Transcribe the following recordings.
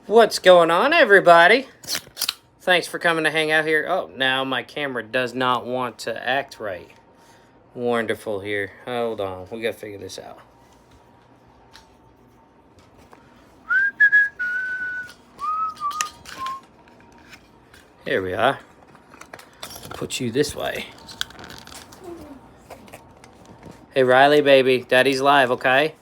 What's going on, everybody? Thanks for coming to hang out here. Oh, now my camera does not want to act right. Wonderful here. Hold on. We got to figure this out. Here we are. Put you this way. Hey, Riley, baby. Daddy's live, okay?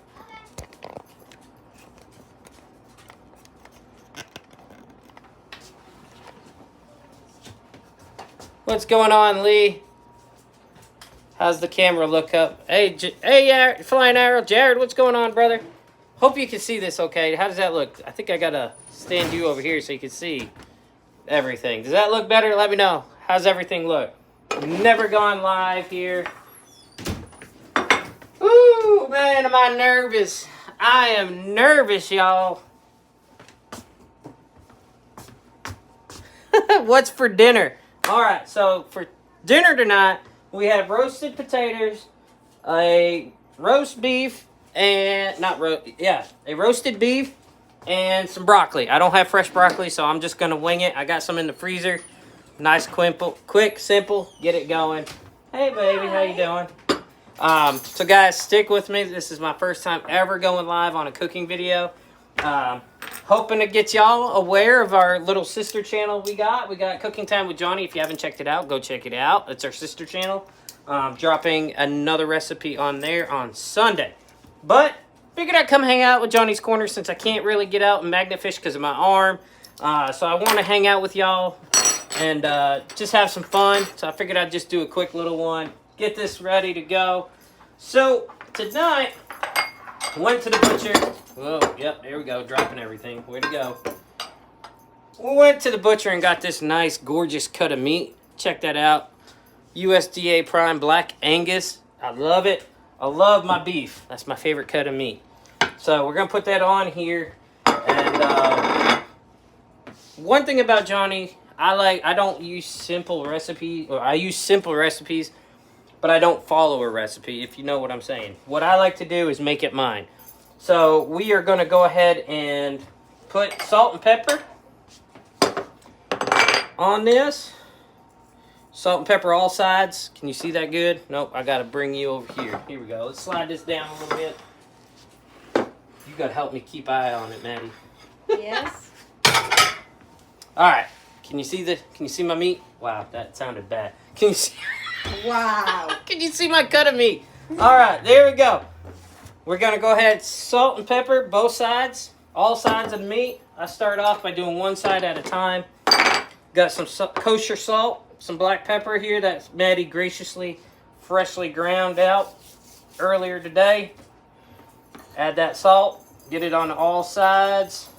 What's going on, Lee? How's the camera look up? Hey, hey, Flying Arrow. Jared, what's going on, brother? Hope you can see this okay. How does that look? I think I got to stand you over here so you can see everything. Does that look better? Let me know. How's everything look? Never gone live here. Ooh, man, am I nervous. I am nervous, y'all. What's for dinner? All right, so for dinner tonight, we have roasted potatoes, a roast beef, and a roasted beef, and some broccoli. I don't have fresh broccoli, so I'm just gonna wing it. I got some in the freezer. Nice, quick, simple. Get it going. Hey, baby, how you doing? So guys, stick with me. This is my first time ever going live on a cooking video. Hoping to get y'all aware of our little sister channel we got. We got Cooking Time with Johnny. If you haven't checked it out, go check it out. It's our sister channel. Dropping another recipe on there on Sunday. But figured I'd come hang out with Johnny's Corner since I can't really get out and magnet fish because of my arm. So I want to hang out with y'all and just have some fun. So I figured I'd just do a quick little one. Get this ready to go. So tonight, went to the butcher. Whoa, yep, there we go, dropping everything. Way to go. We went to the butcher and got this nice, gorgeous cut of meat. Check that out. USDA Prime Black Angus. I love it. I love my beef. That's my favorite cut of meat. So we're going to put that on here. And one thing about Johnny, I don't use simple recipes, or I use simple recipes, but I don't follow a recipe, if you know what I'm saying. What I like to do is make it mine. So we are going to go ahead and put salt and pepper on this. Salt and pepper all sides. Can you see that good? Nope, I got to bring you over here. Here we go. Let's slide this down a little bit. You got to help me keep eye on it, Maddie. Yes. All right. Can you see my meat? Wow, that sounded bad. Can you see? Wow. Can you see my cut of meat? All right, there we go. We're going to go ahead, salt and pepper, both sides, all sides of the meat. I start off by doing one side at a time. Got some kosher salt, some black pepper here that Maddie graciously, freshly ground out earlier today. Add that salt, get it on all sides.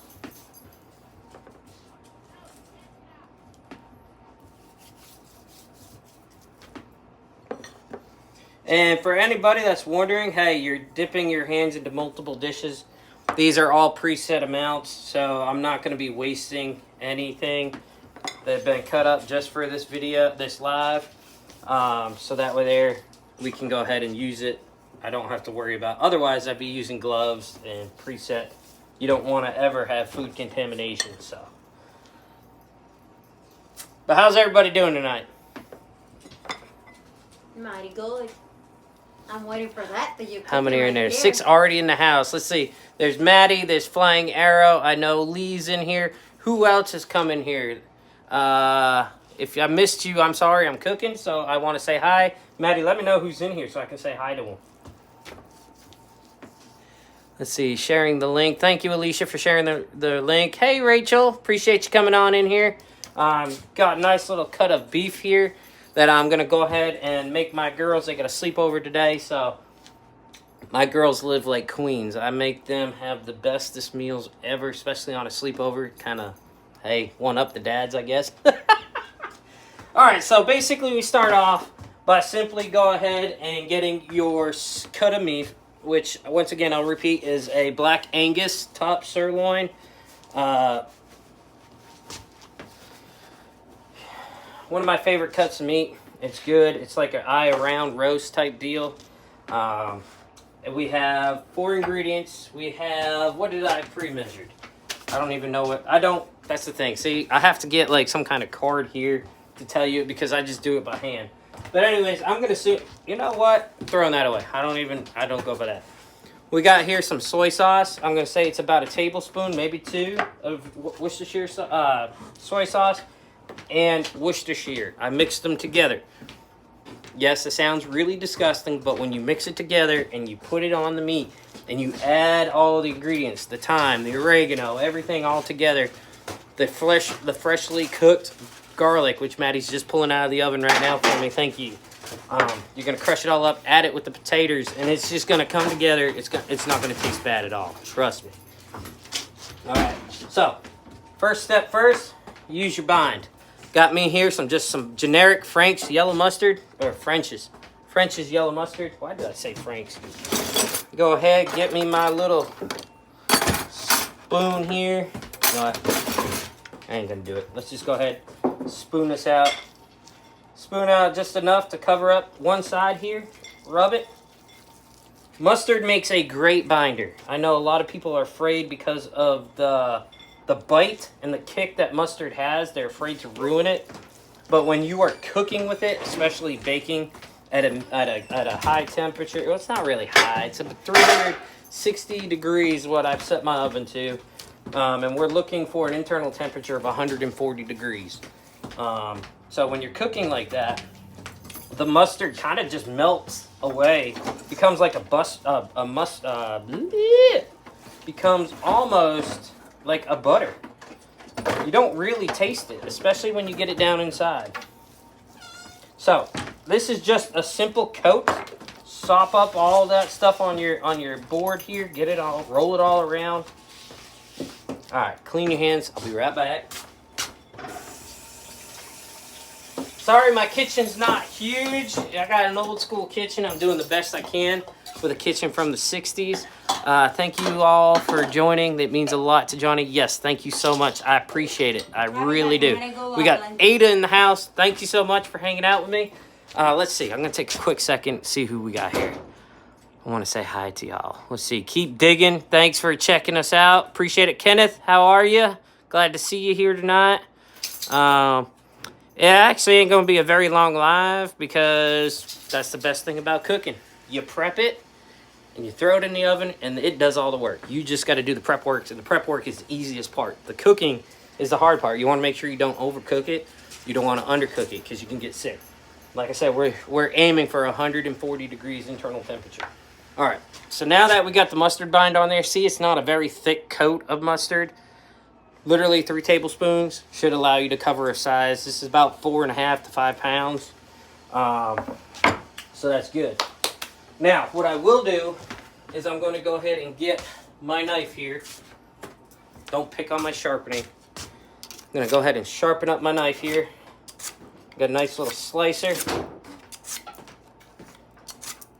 And for anybody that's wondering, hey, you're dipping your hands into multiple dishes. These are all preset amounts, so I'm not going to be wasting anything. They've been cut up just for this video, this live. So that way there, we can go ahead and use it. I don't have to worry about, otherwise I'd be using gloves and preset. You don't want to ever have food contamination, so. But how's everybody doing tonight? Mighty good. I'm waiting for that for you. How many are in there? 6 already in the house. Let's see. There's Maddie. There's Flying Arrow. I know Lee's in here. Who else has come in here? If I missed you, I'm sorry. I'm cooking, so I want to say hi. Maddie, let me know who's in here so I can say hi to them. Let's see. Sharing the link. Thank you, Alicia, for sharing the link. Hey, Rachel. Appreciate you coming on in here. Got a nice little cut of beef here that I'm going to go ahead and make my girls. They got a sleepover today, so my girls live like queens. I make them have the bestest meals ever, especially on a sleepover. Kind of, hey, one up the dads, I guess. All right, so basically we start off by simply go ahead and getting your cut of meat, which, once again, I'll repeat, is a Black Angus top sirloin. One of my favorite cuts of meat. It's good. It's like an eye around roast type deal. We have 4 ingredients. We have, what did I pre-measured? I don't even know what, that's the thing. See, I have to get like some kind of card here to tell you because I just do it by hand. But anyways, I'm going to you know what? I'm throwing that away. I don't go by that. We got here some soy sauce. I'm going to say it's about a tablespoon, maybe 2 of Worcestershire soy sauce and Worcestershire. I mixed them together. Yes, it sounds really disgusting, but when you mix it together and you put it on the meat and you add all the ingredients, the thyme, the oregano, everything all together, the freshly cooked garlic, which Maddie's just pulling out of the oven right now for me. Thank you. You're gonna crush it all up, add it with the potatoes, and it's just gonna come together. It's not gonna taste bad at all. Trust me. All right. So, first step first, use your bind. Got me here some generic Frank's yellow mustard or French's yellow mustard. Why did I say Frank's? Go ahead, get me my little spoon here. No, I ain't gonna do it. Let's just go ahead, spoon this out. Spoon out just enough to cover up one side here. Rub it. Mustard makes a great binder. I know a lot of people are afraid because of the bite and the kick that mustard has. They're afraid to ruin it. But when you are cooking with it, especially baking at a high temperature, well, it's not really high. It's about 360 degrees what I've set my oven to. And we're looking for an internal temperature of 140 degrees. So when you're cooking like that, the mustard kind of just melts away, becomes like becomes almost like a butter. You don't really taste it, especially when you get it down inside. So this is just a simple coat. Sop up all that stuff on your board here. Get it all, roll it all around. All right, clean your hands. I'll be right back. Sorry, my kitchen's not huge. I got an old school kitchen. I'm doing the best I can with a kitchen from the 60s. Thank you all for joining. That means a lot to Johnny. Yes, thank you so much. I appreciate it. I really do. We got Ada in the house. Thank you so much for hanging out with me. Let's see. I'm going to take a quick second, see who we got here. I want to say hi to y'all. Let's see. Keep digging. Thanks for checking us out. Appreciate it. Kenneth, how are you? Glad to see you here tonight. It actually ain't going to be a very long live because that's the best thing about cooking. You prep it and you throw it in the oven and it does all the work. You just got to do the prep work, and the prep work is the easiest part. The cooking is the hard part. You want to make sure you don't overcook it. You don't want to undercook it because you can get sick. Like I said, we're aiming for 140 degrees internal temperature. All right, so now that we got the mustard bind on there, see, it's not a very thick coat of mustard. Literally 3 tablespoons should allow you to cover a size. This is about 4.5 to 5 pounds. So that's good. Now, what I will do is I'm going to go ahead and get my knife here. Don't pick on my sharpening. I'm going to go ahead and sharpen up my knife here. Got a nice little slicer.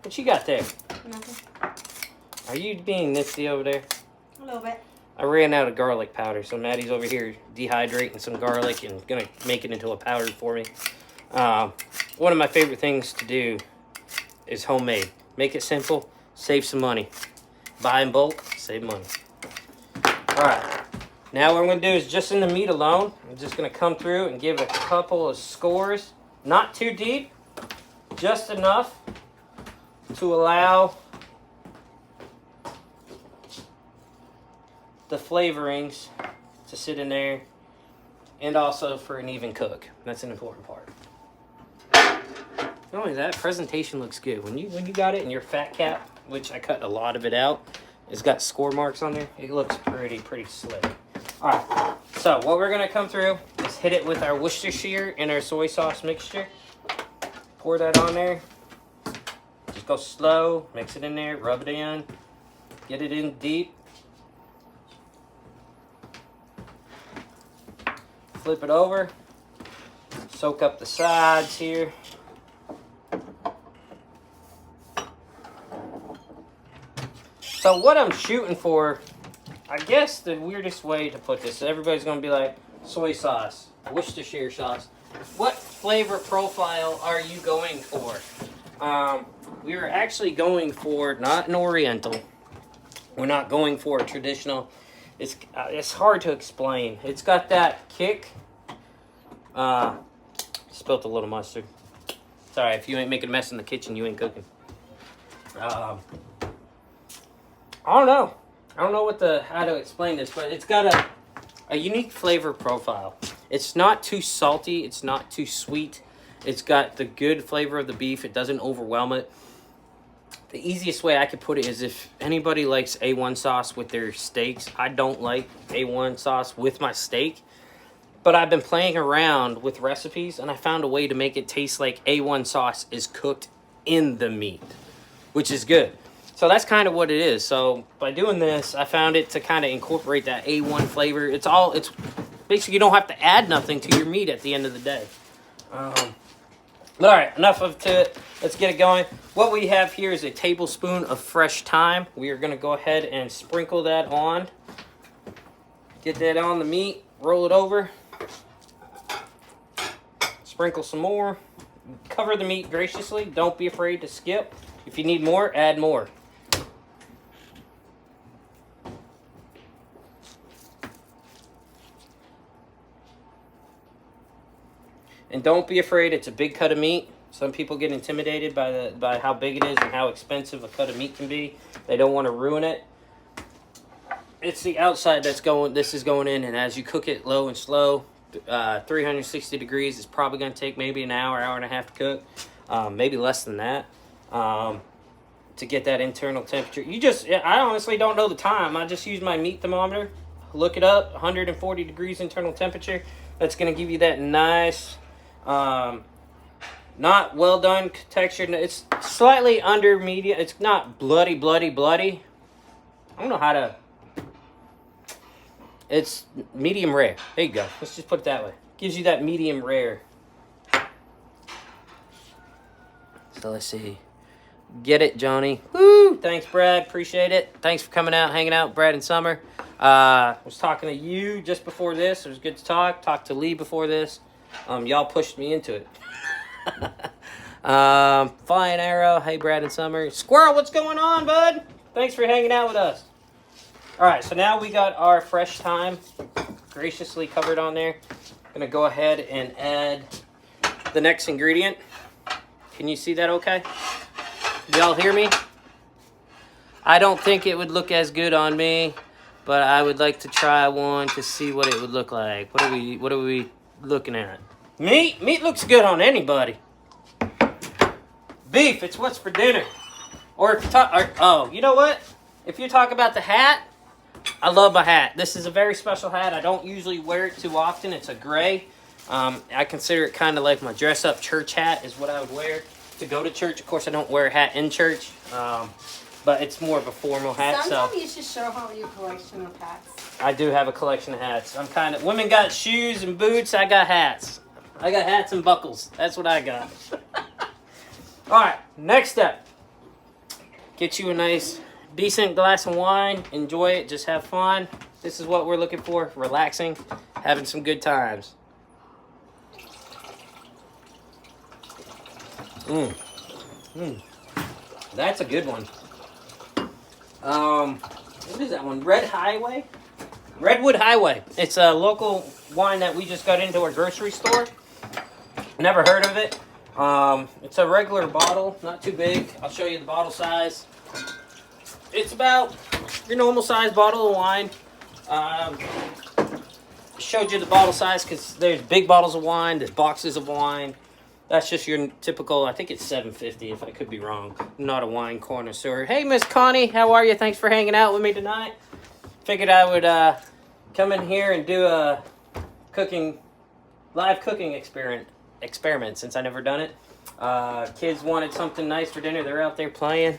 What you got there? Nothing. Are you being nifty over there? A little bit. I ran out of garlic powder, so Maddie's over here dehydrating some garlic and gonna make it into a powder for me. One of my favorite things to do is homemade. Make it simple, save some money. Buy in bulk, save money. All right, now what I'm gonna do is just in the meat alone, I'm just gonna come through and give it a couple of scores. Not too deep, just enough to allow the flavorings to sit in there, and also for an even cook. That's an important part. Not only that, presentation looks good. When you got it in your fat cap, which I cut a lot of it out, it's got score marks on there. It looks pretty slick. All right, so what we're gonna come through is hit it with our Worcestershire and our soy sauce mixture. Pour that on there. Just go slow, mix it in there, rub it in, get it in deep. Flip it over, soak up the sides here. So what I'm shooting for, I guess the weirdest way to put this, everybody's gonna be like, soy sauce, Worcestershire sauce. What flavor profile are you going for? We are actually going for not an Oriental. We're not going for a traditional It's hard to explain. It's got that kick. Spilt a little mustard. Sorry, if you ain't making a mess in the kitchen, you ain't cooking. I don't know. I don't know how to explain this, but it's got a unique flavor profile. It's not too salty. It's not too sweet. It's got the good flavor of the beef. It doesn't overwhelm it. The easiest way I could put it is if anybody likes A1 sauce with their steaks. I don't like A1 sauce with my steak. But I've been playing around with recipes, and I found a way to make it taste like A1 sauce is cooked in the meat, which is good. So that's kind of what it is. So by doing this, I found it to kind of incorporate that A1 flavor. It's basically, you don't have to add nothing to your meat at the end of the day. But all right, enough of it. Let's get it going. What we have here is a tablespoon of fresh thyme. We are going to go ahead and sprinkle that on. Get that on the meat. Roll it over. Sprinkle some more. Cover the meat graciously. Don't be afraid to skip. If you need more, add more. And don't be afraid, it's a big cut of meat. Some people get intimidated by how big it is and how expensive a cut of meat can be. They don't want to ruin it. It's the outside this is going in, and as you cook it low and slow, 360 degrees, it's probably going to take maybe an hour and a half to cook. Maybe less than that. To get that internal temperature. I honestly don't know the time. I just use my meat thermometer. Look it up, 140 degrees internal temperature. That's going to give you that nice, not well done texture. It's slightly under medium. It's not bloody. I don't know how to. It's medium rare. There you go. Let's just put it that way. Gives you that medium rare. So let's see. Get it, Johnny. Woo! Thanks, Brad. Appreciate it. Thanks for coming out, hanging out, Brad and Summer. I was talking to you just before this. It was good to talk. Talked to Lee before this. Y'all pushed me into it. Flying Arrow. Hey, Brad and Summer. Squirrel, what's going on, bud? Thanks for hanging out with us. All right, so now we got our fresh thyme graciously covered on there. Gonna go ahead and add the next ingredient. Can you see that okay? Y'all hear me? I don't think it would look as good on me, but I would like to try one to see what it would look like. What are we looking at? Meat? Meat looks good on anybody. Beef, it's what's for dinner. Or if you know what? If you talk about the hat, I love my hat. This is a very special hat. I don't usually wear it too often. It's a gray. I consider it kind of like my dress-up church hat is what I would wear to go to church. Of course, I don't wear a hat in church, but it's more of a formal hat. Sometimes you should show how your collection of hats. I do have a collection of hats. Women got shoes and boots. I got hats. I got hats and buckles. That's what I got. All right, next step. Get you a nice, decent glass of wine. Enjoy it. Just have fun. This is what we're looking for. Relaxing. Having some good times. That's a good one. What is that one? Redwood Highway. It's a local wine that we just got into our grocery store. Never heard of it. It's a regular bottle, not too big. I'll show you the bottle size. It's about your normal size bottle of wine. Showed you the bottle size because there's big bottles of wine, there's boxes of wine. That's just your typical, I think it's $7.50 if I could be wrong. I'm not a wine connoisseur. Hey, Miss Connie, how are you? Thanks for hanging out with me tonight. Figured I would come in here and do a live cooking experiment since I never done it. Kids wanted something nice for dinner. They're out there playing.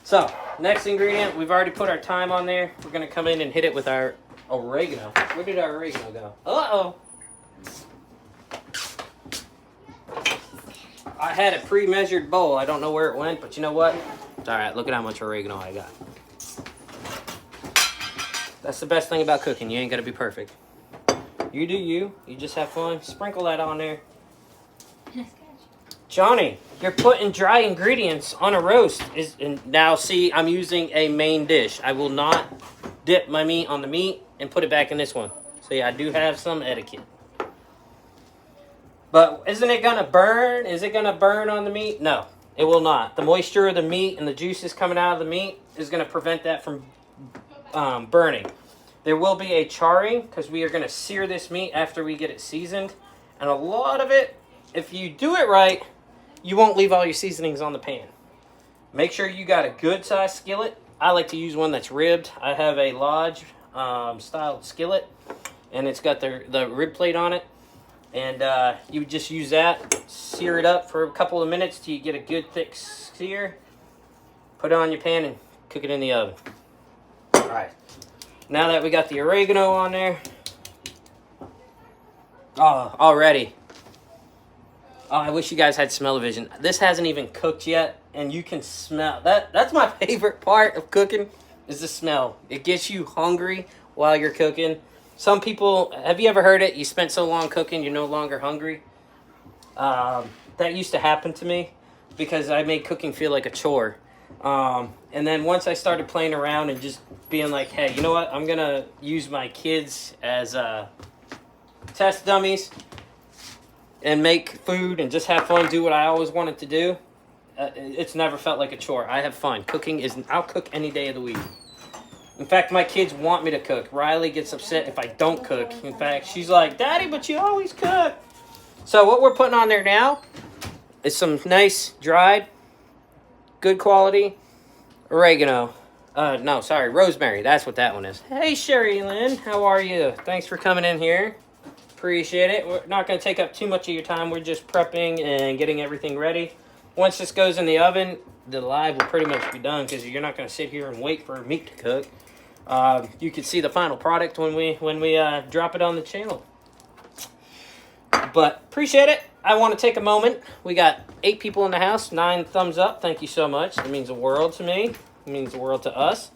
So, next ingredient, we've already put our thyme on there. We're going to come in and hit it with our oregano. Where did our oregano go? Uh-oh. I had a pre-measured bowl. I don't know where it went, but you know what? It's all right. Look at how much oregano I got. That's the best thing about cooking. You ain't got to be perfect. You do you. You just have fun. Sprinkle that on there. Johnny, you're putting dry ingredients on a roast. Now, see, I'm using a main dish. I will not dip my meat on the meat and put it back in this one. So yeah, I do have some etiquette. But isn't it gonna burn? Is it gonna burn on the meat? No, it will not. The moisture of the meat and the juices coming out of the meat is gonna prevent that from burning. There will be a charring because we are gonna sear this meat after we get it seasoned. And a lot of it, if you do it right, you won't leave all your seasonings on the pan. Make sure you got a good sized skillet. I like to use one that's ribbed. I have a Lodge style skillet, and it's got the rib plate on it. And you just use that, sear it up for a couple of minutes till you get a good thick sear. Put it on your pan and cook it in the oven. All right. Now that we got the oregano on there, oh, already. Oh, I wish you guys had smell-o-vision. This hasn't even cooked yet, and you can smell that. That's my favorite part of cooking, is the smell. It gets you hungry while you're cooking. Some people, have you ever heard it? You spent so long cooking, you're no longer hungry. That used to happen to me because I made cooking feel like a chore. And then once I started playing around and just being like, hey, you know what? I'm gonna use my kids as test dummies and make food and just have fun, do what I always wanted to do. It's never felt like a chore. I have fun. I'll cook any day of the week. In fact, my kids want me to cook. Riley gets upset if I don't cook. In fact, she's like, Daddy, but you always cook. So what we're putting on there now is some nice dried, good quality oregano. Rosemary. That's what that one is. Hey, Sherry Lynn, how are you? Thanks for coming in here. Appreciate it. We're not going to take up too much of your time. We're just prepping and getting everything ready. Once this goes in the oven, the live will pretty much be done because you're not going to sit here and wait for meat to cook. You can see the final product when we drop it on the channel. But appreciate it. I want to take a moment. We got 8 people in the house, 9 thumbs up. Thank you so much. It means the world to me. It means the world to us.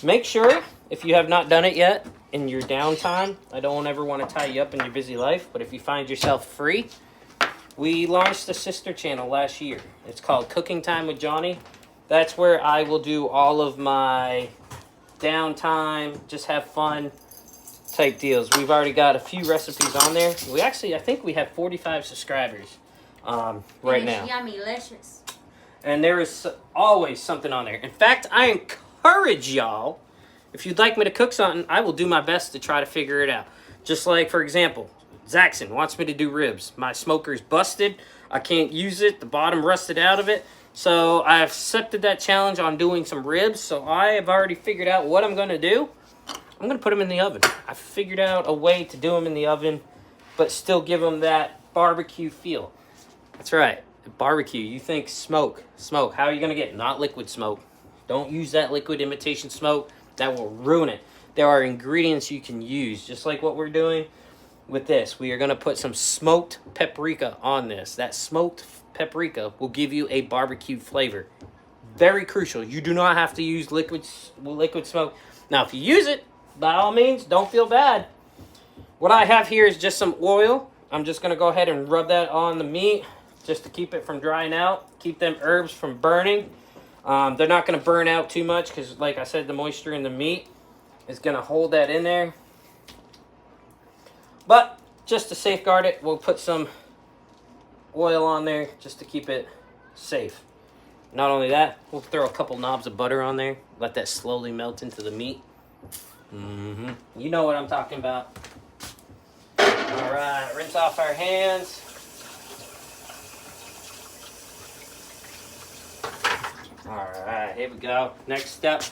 Make sure, if you have not done it yet, in your downtime, I don't ever want to tie you up in your busy life, but if you find yourself free, we launched a sister channel last year. It's called Cooking Time with Johnny. That's where I will do all of my downtime, just have fun type deals. We've already got a few recipes on there. I think we have 45 subscribers right now. Yummy-licious. And there is always something on there. In fact, I encourage y'all, if you'd like me to cook something, I will do my best to try to figure it out. Just like, for example, Zaxxon wants me to do ribs. My smoker's busted. I can't use it. The bottom rusted out of it. So I accepted that challenge on doing some ribs. So I have already figured out what I'm going to do. I'm going to put them in the oven. I figured out a way to do them in the oven, but still give them that barbecue feel. That's right. Barbecue. You think smoke. Smoke. How are you going to get not liquid smoke? Don't use that liquid imitation smoke. That will ruin it. There are ingredients you can use, just like what we're doing with this. We are going to put some smoked paprika on this. That smoked paprika will give you a barbecue flavor. Very crucial. You do not have to use liquid smoke. Now, if you use it, by all means, don't feel bad. What I have here is just some oil. I'm just going to go ahead and rub that on the meat just to keep it from drying out, keep them herbs from burning. They're not going to burn out too much because, like I said, the moisture in the meat is going to hold that in there. But just to safeguard it, we'll put some oil on there just to keep it safe. Not only that, we'll throw a couple knobs of butter on there. Let that slowly melt into the meat. You know what I'm talking about. All right, rinse off our hands. All right, here we go. Next step.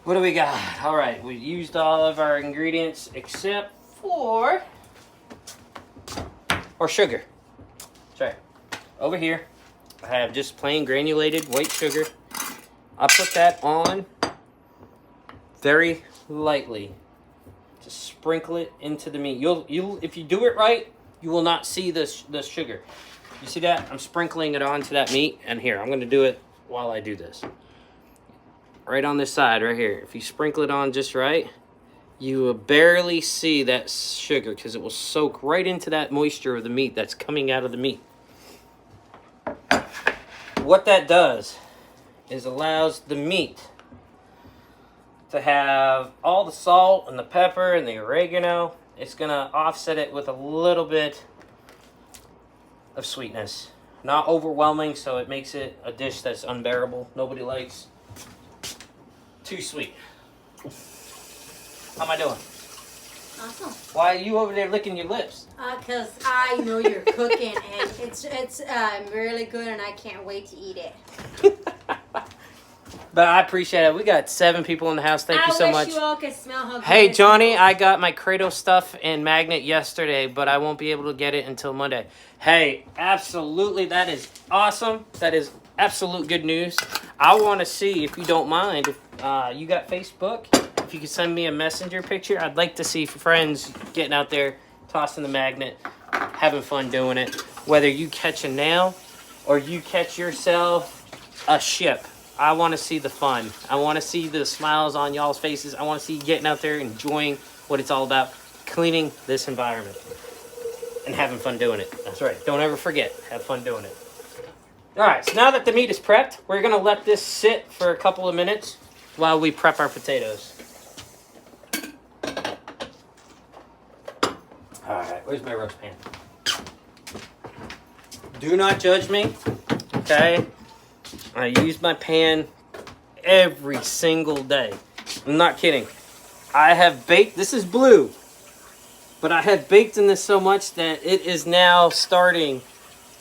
What do we got? All right, we used all of our ingredients except for sugar. Sorry. Over here, I have just plain granulated white sugar. I put that on very lightly. Just sprinkle it into the meat. You'll if you do it right, you will not see the sugar. You see that? I'm sprinkling it onto that meat, and here, I'm going to do it while I do this. Right on this side, right here. If you sprinkle it on just right, you will barely see that sugar because it will soak right into that moisture of the meat that's coming out of the meat. What that does is allows the meat to have all the salt and the pepper and the oregano. It's going to offset it with a little bit of sweetness. Not overwhelming, so it makes it a dish that's unbearable. Nobody likes too sweet. How am I doing? Awesome. Why are you over there licking your lips? Cause I know you're cooking and it's really good and I can't wait to eat it. But I appreciate it. We got 7 people in the house. Thank you so much. I wish you all could smell how good Hey, it Johnny, smells. I got my Cradle stuff and magnet yesterday, but I won't be able to get it until Monday. Hey, absolutely, that is awesome. That is absolute good news. I want to see, if you don't mind, if you got Facebook, if you could send me a messenger picture. I'd like to see friends getting out there, tossing the magnet, having fun doing it. Whether you catch a nail or you catch yourself a ship. I want to see the fun. I want to see the smiles on y'all's faces. I want to see you getting out there, enjoying what it's all about, cleaning this environment, and having fun doing it. That's right. Don't ever forget. Have fun doing it. All right. So now that the meat is prepped, we're going to let this sit for a couple of minutes while we prep our potatoes. All right. Where's my roast pan? Do not judge me. Okay? I use my pan every single day. I'm not kidding. I have baked, this is blue, but I have baked in this so much that it is now starting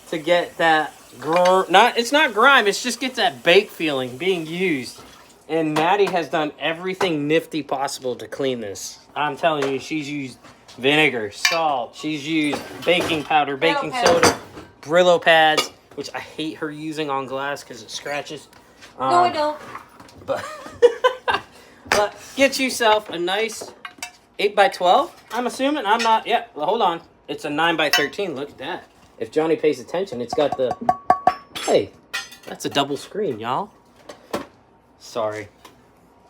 to get that, it's not grime, it's just gets that baked feeling being used. And Maddie has done everything nifty possible to clean this. I'm telling you, she's used vinegar, salt, she's used baking powder, baking soda, Brillo pads, which I hate her using on glass because it scratches. No, I don't. But, but get yourself a nice 8x12, I'm assuming. I'm not, yeah, well, hold on. It's a 9x13, look at that. If Johnny pays attention, it's got the, hey, that's a double screen, y'all. Sorry.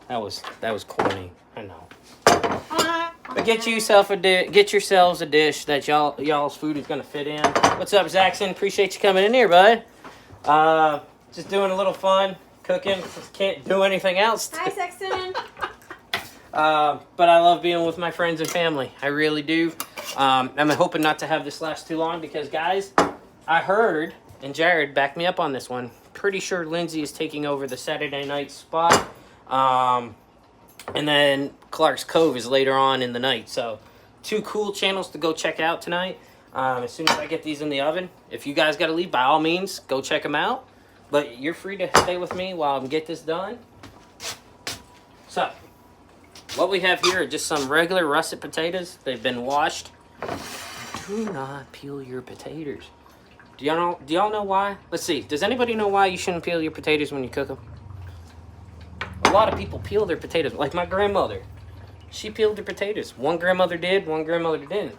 That was corny, I know. But get yourselves a dish that y'all's food is gonna fit in. What's up, Zaxon? Appreciate you coming in here, bud. Just doing a little fun, cooking. Just can't do anything else. Hi, Sexton. But I love being with my friends and family. I really do. I'm hoping not to have this last too long because, guys, I heard, and Jared backed me up on this one. Pretty sure Lindsay is taking over the Saturday night spot. And then Clark's Cove is later on in the night. So 2 cool channels to go check out tonight. As soon as I get these in the oven. If you guys got to leave, by all means, go check them out. But you're free to stay with me while I get this done. So, what we have here are just some regular russet potatoes. They've been washed. Do not peel your potatoes. Do y'all know why? Let's see. Does anybody know why you shouldn't peel your potatoes when you cook them? A lot of people peel their potatoes, like my grandmother. She peeled her potatoes. One grandmother did, one grandmother didn't.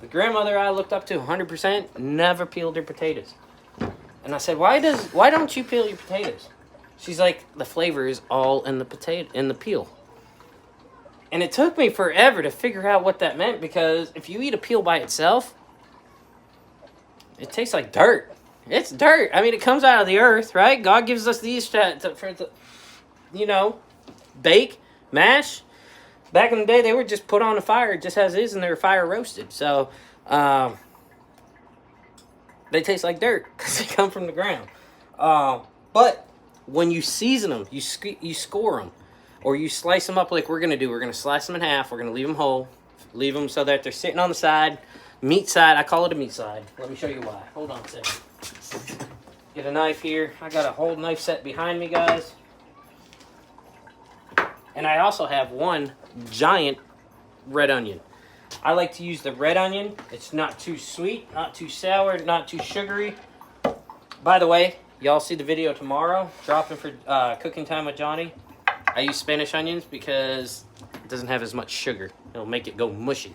The grandmother I looked up to 100% never peeled her potatoes. And I said, why don't you peel your potatoes? She's like, the flavor is all in the peel. And it took me forever to figure out what that meant because if you eat a peel by itself, it tastes like dirt. It's dirt. I mean, it comes out of the earth, right? God gives us these for bake, mash. Back in the day, they were just put on a fire just as is, and they were fire roasted. So, they taste like dirt because they come from the ground. But when you season them, you score them, or you slice them up like we're going to do. We're going to slice them in half. We're going to leave them whole. Leave them so that they're sitting on the side. Meat side. I call it a meat side. Let me show you why. Hold on a second. Get a knife here. I got a whole knife set behind me, guys. And I also have one giant red onion. I like to use the red onion. It's not too sweet, not too sour, not too sugary. By the way, y'all see the video tomorrow, dropping for Cooking Time with Johnny. I use Spanish onions because it doesn't have as much sugar. It'll make it go mushy.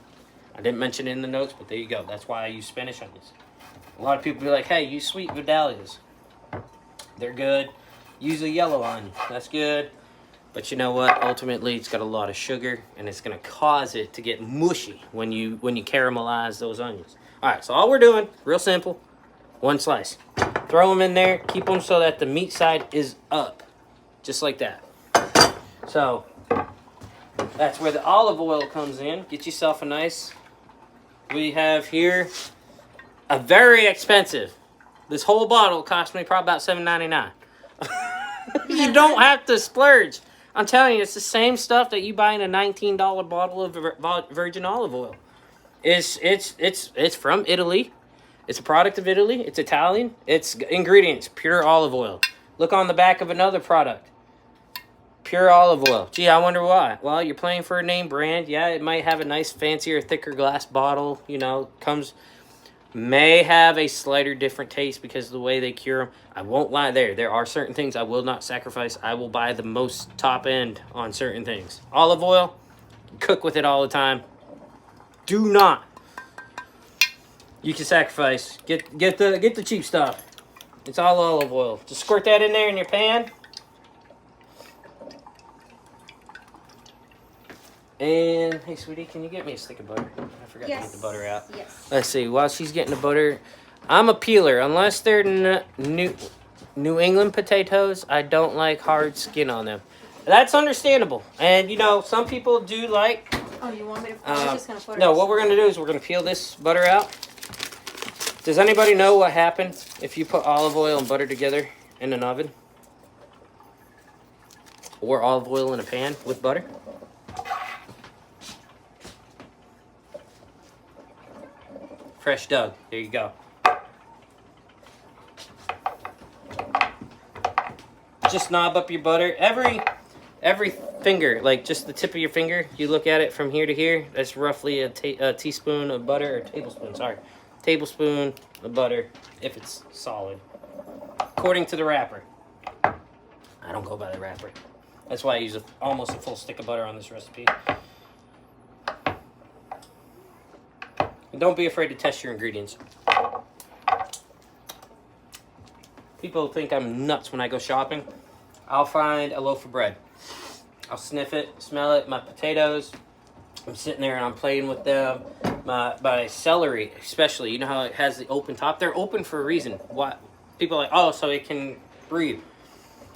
I didn't mention it in the notes, but there you go. That's why I use Spanish onions. A lot of people be like, hey, use sweet Vidalias. They're good. Use a yellow onion. That's good. But you know what? Ultimately, it's got a lot of sugar, and it's going to cause it to get mushy when you caramelize those onions. All right, so all we're doing, real simple, one slice. Throw them in there. Keep them so that the meat side is up, just like that. So That's where the olive oil comes in. Get yourself a nice. We have here a very expensive. This whole bottle cost me probably about $7.99. You don't have to splurge. I'm telling you, it's the same stuff that you buy in a $19 bottle of virgin olive oil. It's from Italy. It's a product of Italy. It's Italian. It's ingredients, pure olive oil. Look on the back of another product. Pure olive oil. Gee, I wonder why. Well, you're playing for a name brand. Yeah, it might have a nice, fancier, thicker glass bottle. You know, may have a slighter different taste because of the way they cure them. I won't lie there. There are certain things I will not sacrifice. I will buy the most top end on certain things. Olive oil, cook with it all the time. Do not. You can sacrifice. Get the cheap stuff. It's all olive oil. Just squirt that in there in your pan. And, hey, sweetie, can you get me a stick of butter? I forgot to get the butter out. Yes. Let's see. While she's getting the butter, I'm a peeler. Unless they're New England potatoes, I don't like hard skin on them. That's understandable. And, you know, some people do like... Oh, you want me to... I'm just going to put it... No, what we're going to do is we're going to peel this butter out. Does anybody know what happens if you put olive oil and butter together in an oven? Or olive oil in a pan with butter? Fresh dug. There you go. Just knob up your butter. Every finger, like just the tip of your finger, you look at it from here to here, that's roughly a teaspoon of butter, or tablespoon, sorry. Tablespoon of butter, if it's solid. According to the wrapper. I don't go by the wrapper. That's why I use almost a full stick of butter on this recipe. And don't be afraid to test your ingredients. People think I'm nuts when I go shopping. I'll find a loaf of bread. I'll sniff it, smell it, my potatoes. I'm sitting there and I'm playing with them. My celery, especially, you know how it has the open top? They're open for a reason. Why? People are like, oh, so it can breathe.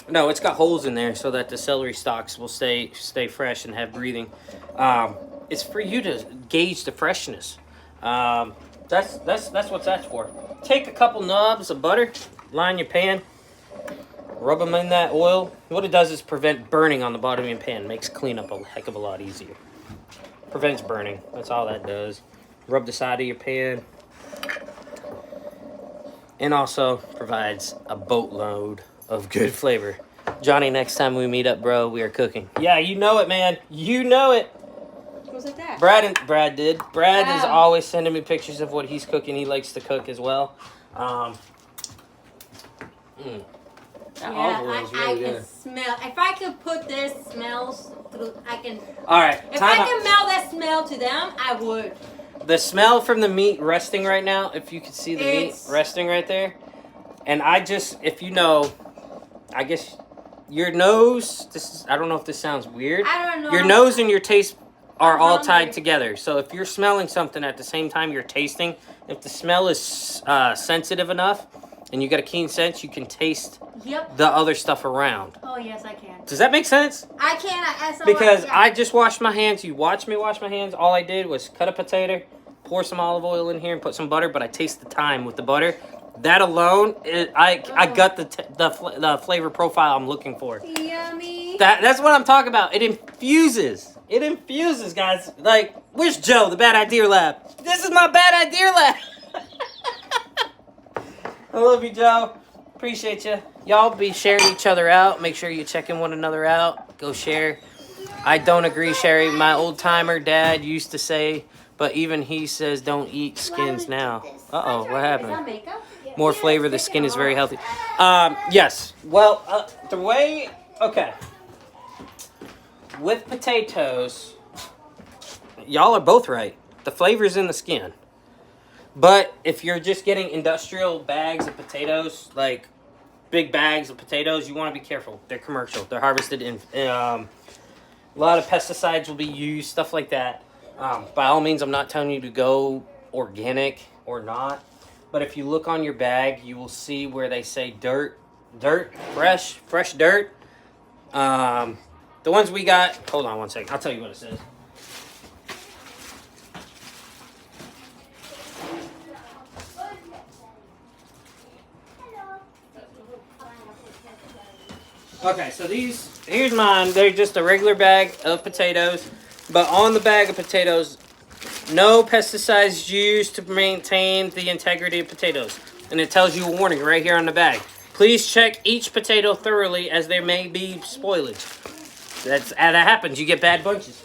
No, it's got holes in there so that the celery stalks will stay fresh and have breathing. It's for you to gauge the freshness. That's what that's for. Take a couple knobs of butter, line your pan, rub them in that oil. What it does is prevent burning on the bottom of your pan. Makes cleanup a heck of a lot easier. Prevents burning. That's all that does. Rub the side of your pan. And also provides a boatload of good flavor. Johnny, next time we meet up, bro, we are cooking. Yeah, you know it, man. You know it. Was it that? Brad did. Brad is always sending me pictures of what he's cooking. He likes to cook as well. That olive oil is really good. Can smell. If I could put this smells through, I can. All right. If I can smell that smell to them, I would. The smell from the meat resting right now, if you could see the meat resting right there. And if you know, I guess your nose, I don't know if this sounds weird. I don't know. Your nose and your taste are all tied together. So if you're smelling something at the same time you're tasting, if the smell is sensitive enough and you got a keen sense, you can taste the other stuff around. Oh, yes, I can. Does that make sense? I can. Because I just washed my hands. You watched me wash my hands. All I did was cut a potato, pour some olive oil in here, and put some butter, but I taste the thyme with the butter. That alone, I got the flavor profile I'm looking for. Yummy. That's what I'm talking about. It infuses. It infuses, guys. Like, where's Joe, the Bad Idea Lab? This is my Bad Idea Lab. I love you, Joe. Appreciate you. Y'all be sharing each other out. Make sure you checking one another out. Go share. I don't agree, Sherry. My old-timer dad used to say, but even he says don't eat skins now. Uh-oh, what happened? Is that makeup? More flavor. The skin is very healthy. Yes. Well, the way... Okay. With potatoes, y'all are both right. The flavor's in the skin. But if you're just getting industrial bags of potatoes, like big bags of potatoes, you want to be careful. They're commercial. They're harvested in... a lot of pesticides will be used, stuff like that. By all means, I'm not telling you to go organic or not. But if you look on your bag, you will see where they say dirt, fresh dirt. The ones we got, hold on one second. I'll tell you what it says. Okay, so here's mine. They're just a regular bag of potatoes. But on the bag of potatoes, no pesticides used to maintain the integrity of potatoes. And it tells you a warning right here on the bag. Please check each potato thoroughly as there may be spoilage. That happens. You get bad bunches.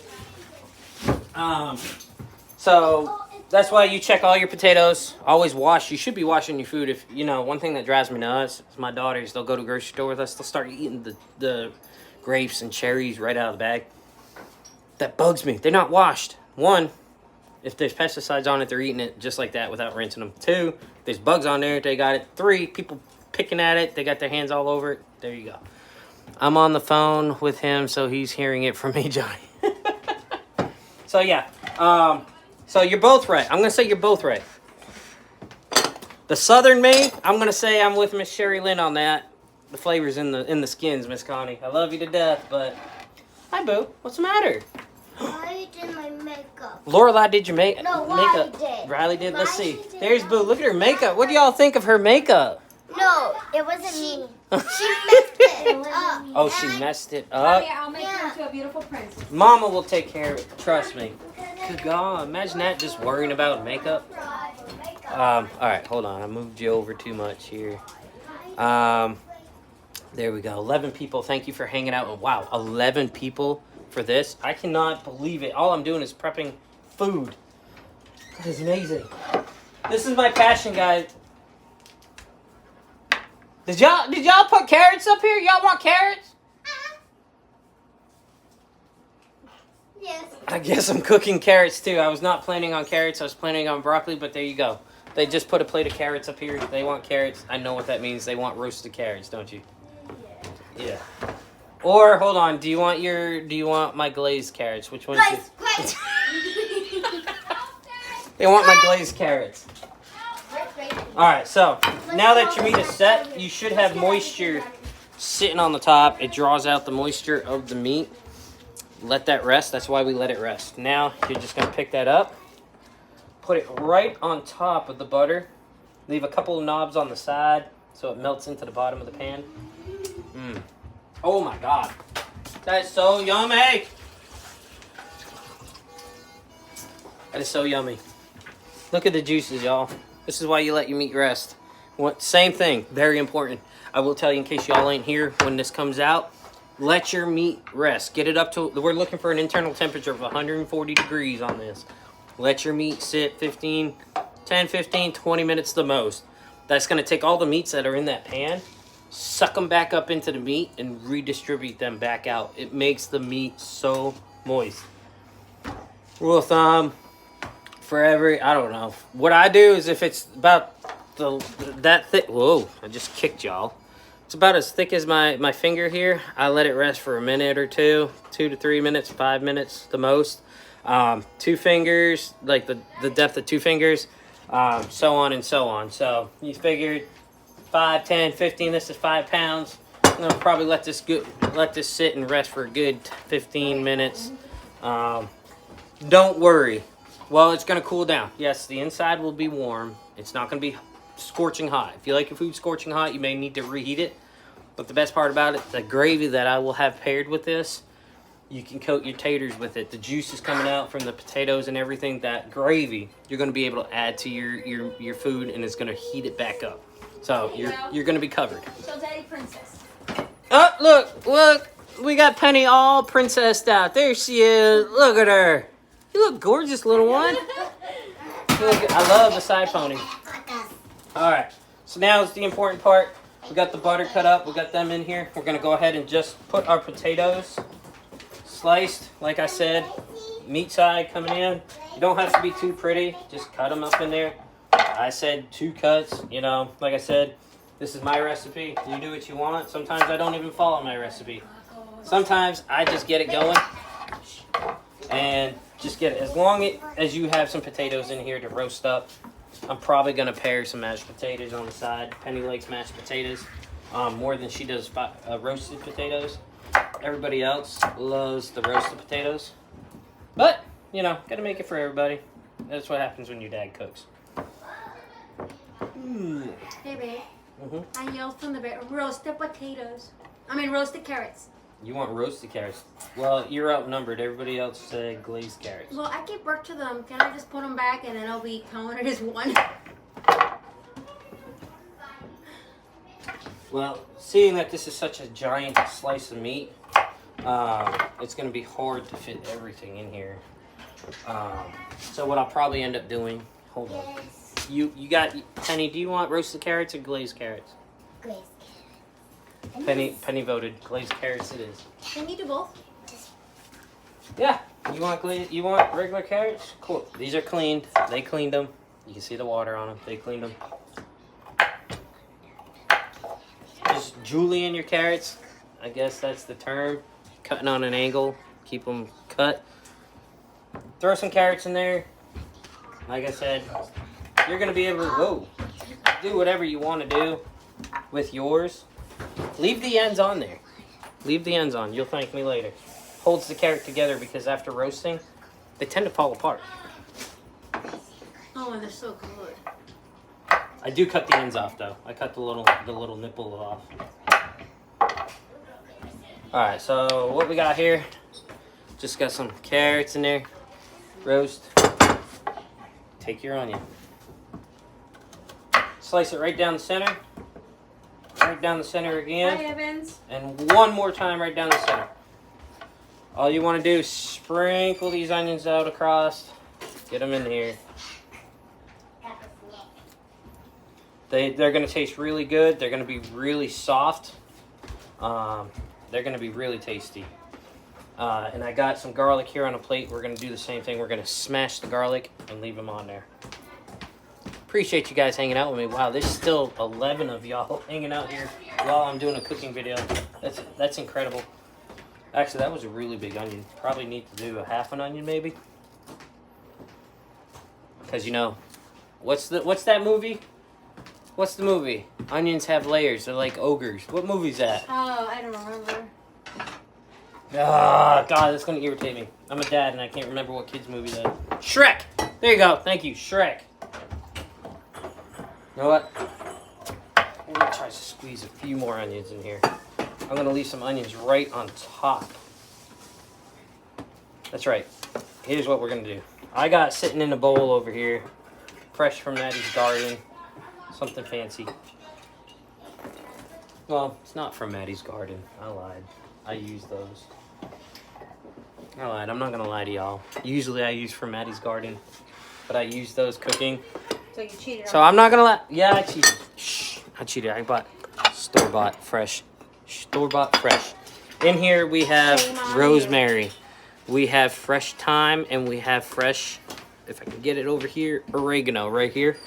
So that's why you check all your potatoes. Always wash. You should be washing your food. If you know, one thing that drives me nuts is my daughters. They'll go to the grocery store with us. They'll start eating the grapes and cherries right out of the bag. That bugs me. They're not washed. One, if there's pesticides on it, they're eating it just like that without rinsing them. Two, if there's bugs on there, they got it. Three, people picking at it. They got their hands all over it. There you go. I'm on the phone with him, so he's hearing it from me, Johnny. So yeah. So you're both right. I'm gonna say you're both right. The Southern me, I'm gonna say I'm with Miss Sherry Lynn on that. The flavor's in the skins, Miss Connie. I love you to death, but hi, boo. What's the matter? I did my makeup. Lorelai did your makeup. No, Riley makeup. did. Riley did. Let's see. Riley did. There's Boo. Look at her makeup. What do y'all think of her makeup? No, it wasn't me. She messed it up. Oh, she messed it up. Yeah, I'll make her into a beautiful princess. Mama will take care of it. Trust me. Good God. Imagine that, just worrying about makeup. All right, hold on. I moved you over too much here. There we go. 11 people. Thank you for hanging out. Wow, 11 people for this. I cannot believe it. All I'm doing is prepping food. That is amazing. This is my passion, guys. Did y'all put carrots up here? Y'all want carrots? Yes. I guess I'm cooking carrots too. I was not planning on carrots. I was planning on broccoli, but there you go. They just put a plate of carrots up here. They want carrots. I know what that means. They want roasted carrots, don't you? Yeah. Or hold on. Do you want my glazed carrots? Which one's Guys. They want my glazed carrots. All right. So now that your meat is set, you should have moisture sitting on the top. It draws out the moisture of the meat. Let that rest. That's why we let it rest. Now you're just gonna pick that up, put it right on top of the butter. Leave a couple of knobs on the side so it melts into the bottom of the pan. Oh my God, that's so yummy. That is so yummy. Look at the juices, y'all. This is why you let your meat rest. Same thing, very important. I will tell you in case y'all ain't here when this comes out. Let your meat rest. Get it up to, we're looking for an internal temperature of 140 degrees on this. Let your meat sit 10, 15, 20 minutes the most. That's going to take all the meats that are in that pan, suck them back up into the meat, and redistribute them back out. It makes the meat so moist. Rule of thumb, for every, I don't know. What I do is if it's about that thick, whoa, I just kicked y'all. It's about as thick as my finger here. I let it rest for a minute or two, 2 to 3 minutes, 5 minutes the most. 2 fingers, like the depth of 2 fingers, so on and so on. So you figured 5, 10, 15, this is 5 pounds. I'm gonna probably let this sit and rest for a good 15 minutes. Don't worry. Well, it's gonna cool down. Yes, the inside will be warm. It's not gonna be scorching hot. If you like your food scorching hot, you may need to reheat it. But the best part about it, the gravy that I will have paired with this, you can coat your taters with it. The juice is coming out from the potatoes and everything. That gravy, you're going to be able to add to your food, and it's going to heat it back up. So you're going to be covered. So Daddy Princess. Oh, look, we got Penny all princessed out. There she is. Look at her. You look gorgeous, little one. I love the side pony. All right, so now is the important part. We got the butter cut up. We got them in here. We're going to go ahead and just put our potatoes sliced, like I said, meat side coming in. You don't have to be too pretty. Just cut them up in there. I said 2 cuts. You know, like I said, this is my recipe. You do what you want. Sometimes I don't even follow my recipe. Sometimes I just get it going and just get it. As long as you have some potatoes in here to roast up, I'm probably going to pair some mashed potatoes on the side. Penny likes mashed potatoes more than she does roasted potatoes. everybody else loves the roasted potatoes. But, you know, gotta make it for everybody. That's what happens when your dad cooks. Hey, babe. Mm-hmm. I yelled from the bed, roasted potatoes. I mean, roasted carrots. You want roasted carrots? Well, you're outnumbered. Everybody else said glazed carrots. Well, I give birth to them. Can I just put them back and then I'll be counted as one? Well, seeing that this is such a giant slice of meat, it's going to be hard to fit everything in here. So what I'll probably end up doing, hold on. Yes. You got, Penny, do you want roasted carrots or glazed carrots? Glazed Penny voted glazed carrots it is. Can you do both? Yeah. You want regular carrots? Cool. These are cleaned. They cleaned them. You can see the water on them. They cleaned them. Just julienne your carrots. I guess that's the term. Cutting on an angle. Keep them cut. Throw some carrots in there. Like I said, you're going to be able to do whatever you want to do with yours. Leave the ends on there. Leave the ends on. You'll thank me later. Holds the carrot together because after roasting, they tend to fall apart. Oh, and they're so good. I do cut the ends off though. I cut the little nipple off. All right, so what we got here? Just got some carrots in there. Roast. Take your onion. Slice it right down the center. Right down the center Hi, again. Evans. And one more time right down the center. All you want to do is sprinkle these onions out across. Get them in here. They're going to taste really good. They're going to be really soft. They're going to be really tasty. And I got some garlic here on a plate. We're going to do the same thing. We're going to smash the garlic and leave them on there. Appreciate you guys hanging out with me. Wow, there's still 11 of y'all hanging out here while I'm doing a cooking video. That's incredible. Actually, that was a really big onion. Probably need to do a half an onion maybe. Because you know, what's that movie? What's the movie? Onions have layers. They're like ogres. What movie's that? Oh, I don't remember. Ah, God, that's gonna irritate me. I'm a dad and I can't remember what kids movie that is. Shrek! There you go. Thank you, Shrek. You know what? I'm gonna try to squeeze a few more onions in here. I'm gonna leave some onions right on top. That's right. Here's what we're gonna do. I got sitting in a bowl over here, fresh from Maddie's garden. Something fancy. Well, it's not from Maddie's garden. I lied. I use those. I lied. I'm not gonna lie to y'all. Usually I use from Maddie's garden, but I use those cooking. So you cheated. So I'm not gonna lie. Yeah, I cheated. Shh, I cheated. I bought store-bought fresh. Store-bought fresh. In here we have Shame on rosemary. We have fresh thyme, and we have fresh, if I can get it over here, oregano right here.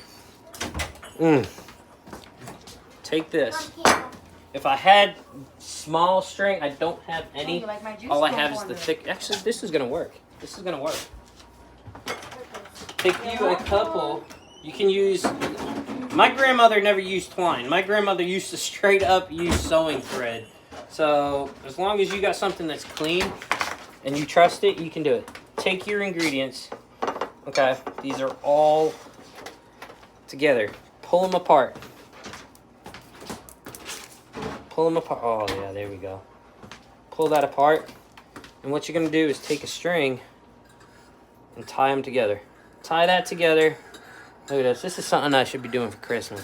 Take this. If I had small string, I don't have any. You like my juice All I from have is the Corner. thick. Actually, this is gonna work. This is gonna work. Take you a couple. You can use. My grandmother never used twine. My grandmother used to straight up use sewing thread. So as long as you got something that's clean and you trust it, you can do it. Take your ingredients. Okay, these are all together. Pull them apart. Pull them apart. Oh yeah, there we go. Pull that apart. And what you're gonna do is take a string and tie them together. Tie that together. Look at this. This is something I should be doing for Christmas.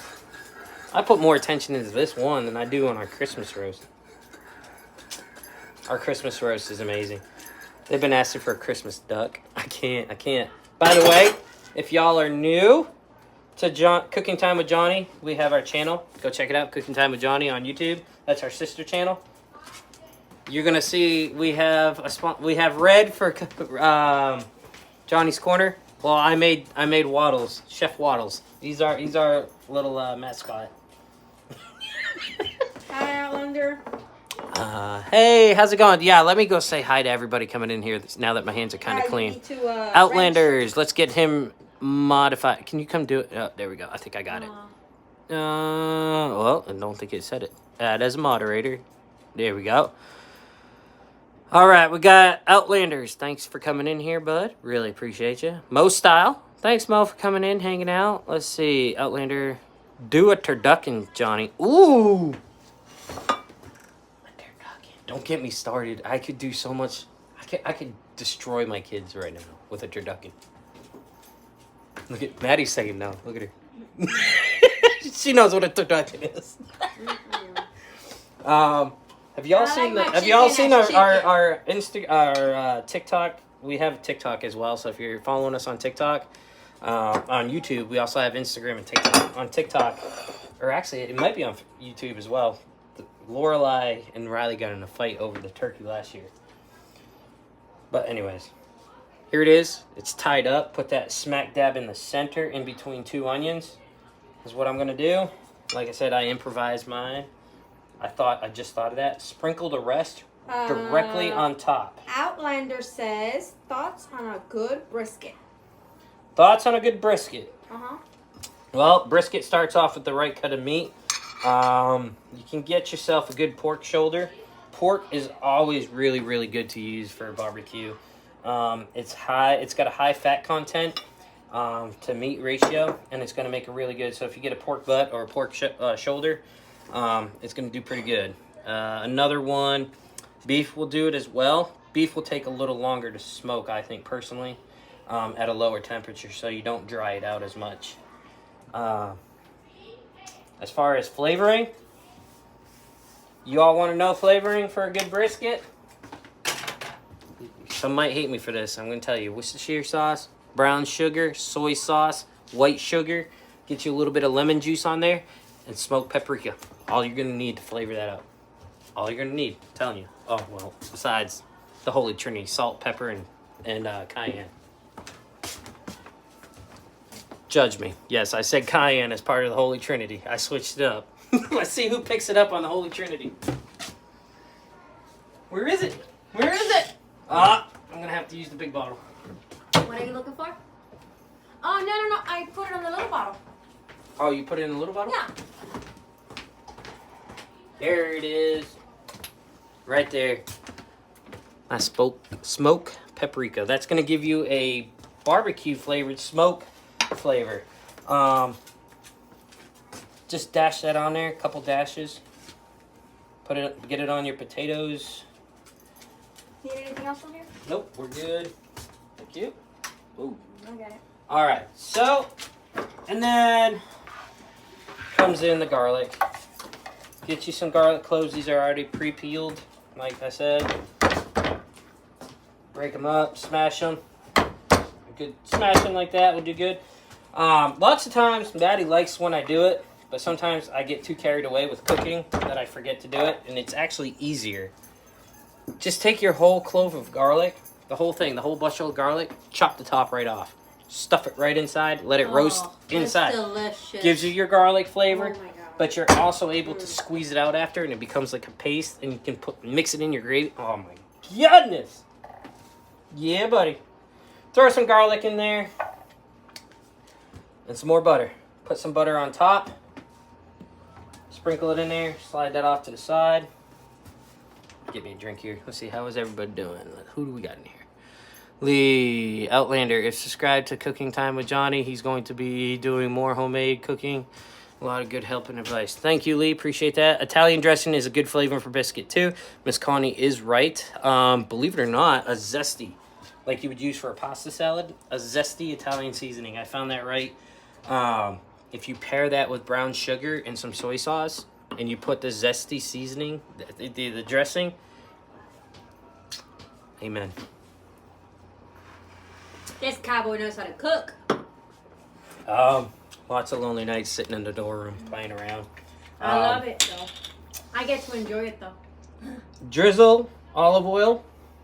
I put more attention into this one than I do on our Christmas roast. Our Christmas roast is amazing. They've been asking for a Christmas duck. I can't. By the way, if y'all are new to Cooking Time with Johnny, we have our channel. Go check it out, Cooking Time with Johnny on YouTube. That's our sister channel. You're gonna see we have Red for Johnny's Corner. Well, I made Waddles, Chef Waddles. He's our little mascot. Hi, Outlander. Hey, how's it going? Yeah, let me go say hi to everybody coming in here now that my hands are kind of clean. Outlanders, let's get him modified. Can you come do it? Oh, there we go. I think I got it. Well, I don't think it said it. Add as a moderator. There we go. All right, we got Outlanders. Thanks for coming in here, bud. Really appreciate you. Mo Style. Thanks, Mo, for coming in, hanging out. Let's see. Outlander. Do a turducken, Johnny. Ooh. A turducken. Don't get me started. I could do so much. I could destroy my kids right now with a turducken. Look at Maddie's saying no. Look at her. She knows what a turducken is. Have y'all seen the? Have y'all seen our TikTok? We have TikTok as well. So if you're following us on TikTok, on YouTube, we also have Instagram and TikTok. On TikTok, or actually, it might be on YouTube as well. Lorelai and Riley got in a fight over the turkey last year. But anyways, here it is. It's tied up. Put that smack dab in the center, in between two onions. Is what I'm gonna do. Like I said, I improvised mine. I just thought of that. Sprinkle the rest directly on top. Outlander says, thoughts on a good brisket. Thoughts on a good brisket? Uh-huh. Well, brisket starts off with the right cut of meat. You can get yourself a good pork shoulder. Pork is always really, really good to use for a barbecue. It's got a high fat content to meat ratio, and it's going to make it really good. So if you get a pork butt or a pork shoulder, it's going to do pretty good. Another one, beef will do it as well. Beef will take a little longer to smoke, I think, personally, at a lower temperature, so you don't dry it out as much. As far as flavoring, you all want to know flavoring for a good brisket? Some might hate me for this. I'm going to tell you. Worcestershire sauce, brown sugar, soy sauce, white sugar. Get you a little bit of lemon juice on there, and smoked paprika. All you're going to need to flavor that up. All you're going to need, I'm telling you. Oh, well, besides the Holy Trinity, salt, pepper, and cayenne. Judge me. Yes, I said cayenne as part of the Holy Trinity. I switched it up. Let's see who picks it up on the Holy Trinity. Where is it? Where is it? I'm going to have to use the big bottle. What are you looking for? Oh, no. I put it on the little bottle. Oh, you put it in the little bottle? Yeah. There it is. Right there. I smoke paprika. That's going to give you a barbecue flavored smoke flavor. Just dash that on there, a couple dashes. Get it on your potatoes. Need anything else from here? Nope, we're good. Thank you. Ooh. I got it. All right, so, and then comes in the garlic. Get you some garlic cloves. These are already pre-peeled, like I said. Break them up, smash them. Good smashing like that would do good. Lots of times, Daddy likes when I do it, but sometimes I get too carried away with cooking that I forget to do it, and it's actually easier. Just take your whole clove of garlic, the whole thing, the whole bushel of garlic, chop the top right off. Stuff it right inside, let it roast inside. That's delicious. Gives you your garlic flavor, Oh my God. but you're also able to squeeze it out after, and it becomes like a paste, and you can mix it in your gravy. Oh my goodness! Yeah, buddy. Throw some garlic in there, and some more butter. Put some butter on top. Sprinkle it in there. Slide that off to the side. Get me a drink here. Let's see, how is everybody doing? Who do we got in here? Lee Outlander, if subscribed to Cooking Time with Johnny, he's going to be doing more homemade cooking. A lot of good help and advice. Thank you, Lee. Appreciate that. Italian dressing is a good flavor for biscuit, too. Miss Connie is right. Believe it or not, a zesty, like you would use for a pasta salad, a zesty Italian seasoning. I found that right. If you pair that with brown sugar and some soy sauce, and you put the zesty seasoning, the dressing, amen. This cowboy knows how to cook. Lots of lonely nights sitting in the dorm room playing around. I love it, though. I get to enjoy it, though. Drizzle olive oil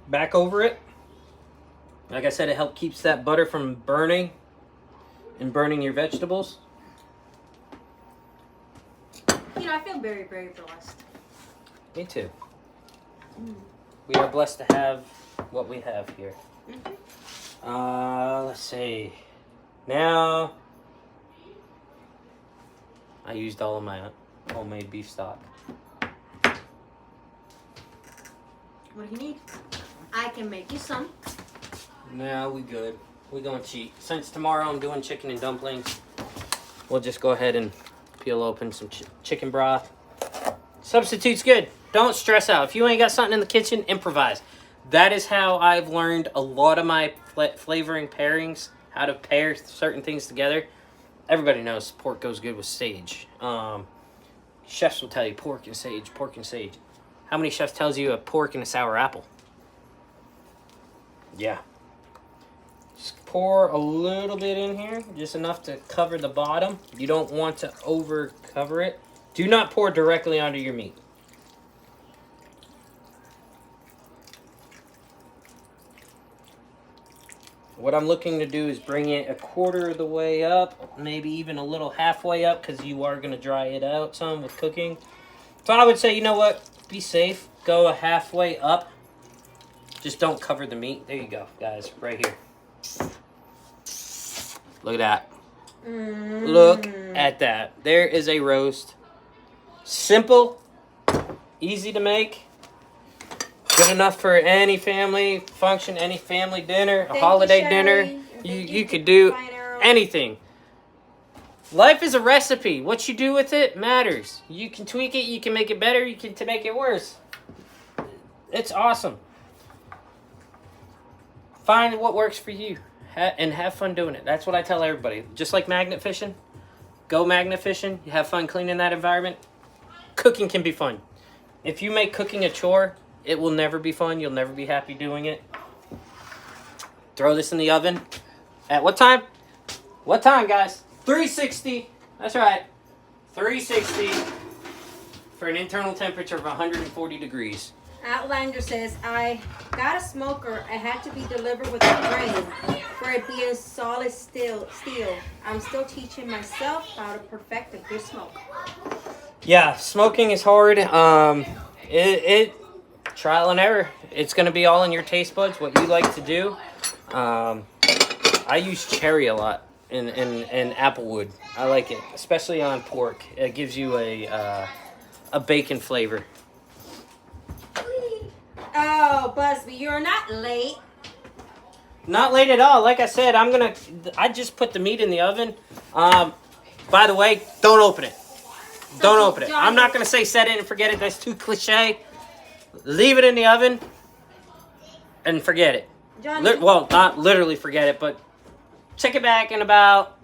back over it. Like I said, it helps keeps that butter from burning and burning your vegetables. You know, I feel very, very blessed. Me too. We are blessed to have what we have here. Let's see. Now, I used all of my homemade beef stock. What do you need? I can make you some. No, we good. We gonna cheat. Since tomorrow I'm doing chicken and dumplings, we'll just go ahead and peel open some chicken broth. Substitute's good. Don't stress out. If you ain't got something in the kitchen, improvise. That is how I've learned a lot of my flavoring pairings, how to pair certain things together. Everybody knows pork goes good with sage. Chefs will tell you pork and sage, pork and sage. How many chefs tells you a pork and a sour apple? Yeah. Just pour a little bit in here, just enough to cover the bottom. You don't want to over cover it. Do not pour directly onto your meat. What I'm looking to do is bring it a quarter of the way up, maybe even a little halfway up, because you are going to dry it out some with cooking. So I would say, you know what? Be safe. Go a halfway up. Just don't cover the meat. There you go, guys. Right here. Look at that. Look at that. There is a roast. Simple. Easy to make. Good enough for any family function, any family dinner, a holiday dinner. You could do anything. Life is a recipe. What you do with it matters. You can tweak it. You can make it better. You can make it worse. It's awesome. Find what works for you and have fun doing it. That's what I tell everybody. Just like magnet fishing. Go magnet fishing. You have fun cleaning that environment. Cooking can be fun. If you make cooking a chore, it will never be fun. You'll never be happy doing it. Throw this in the oven. At what time? What time, guys? 360. That's right. 360 for an internal temperature of 140 degrees. Outlander says, I got a smoker. It had to be delivered with a grain for it being solid steel. I'm still teaching myself how to perfect a good smoke. Yeah, smoking is hard. Trial and error. It's going to be all in your taste buds, what you like to do. I use cherry a lot and applewood. I like it, especially on pork. It gives you a bacon flavor. Oh, Busby, you're not late. Not late at all. Like I said, I just put the meat in the oven. By the way, don't open it. Don't open it. I'm not going to say set it and forget it. That's too cliche. Leave it in the oven and forget it. Well, not literally forget it, but check it back in about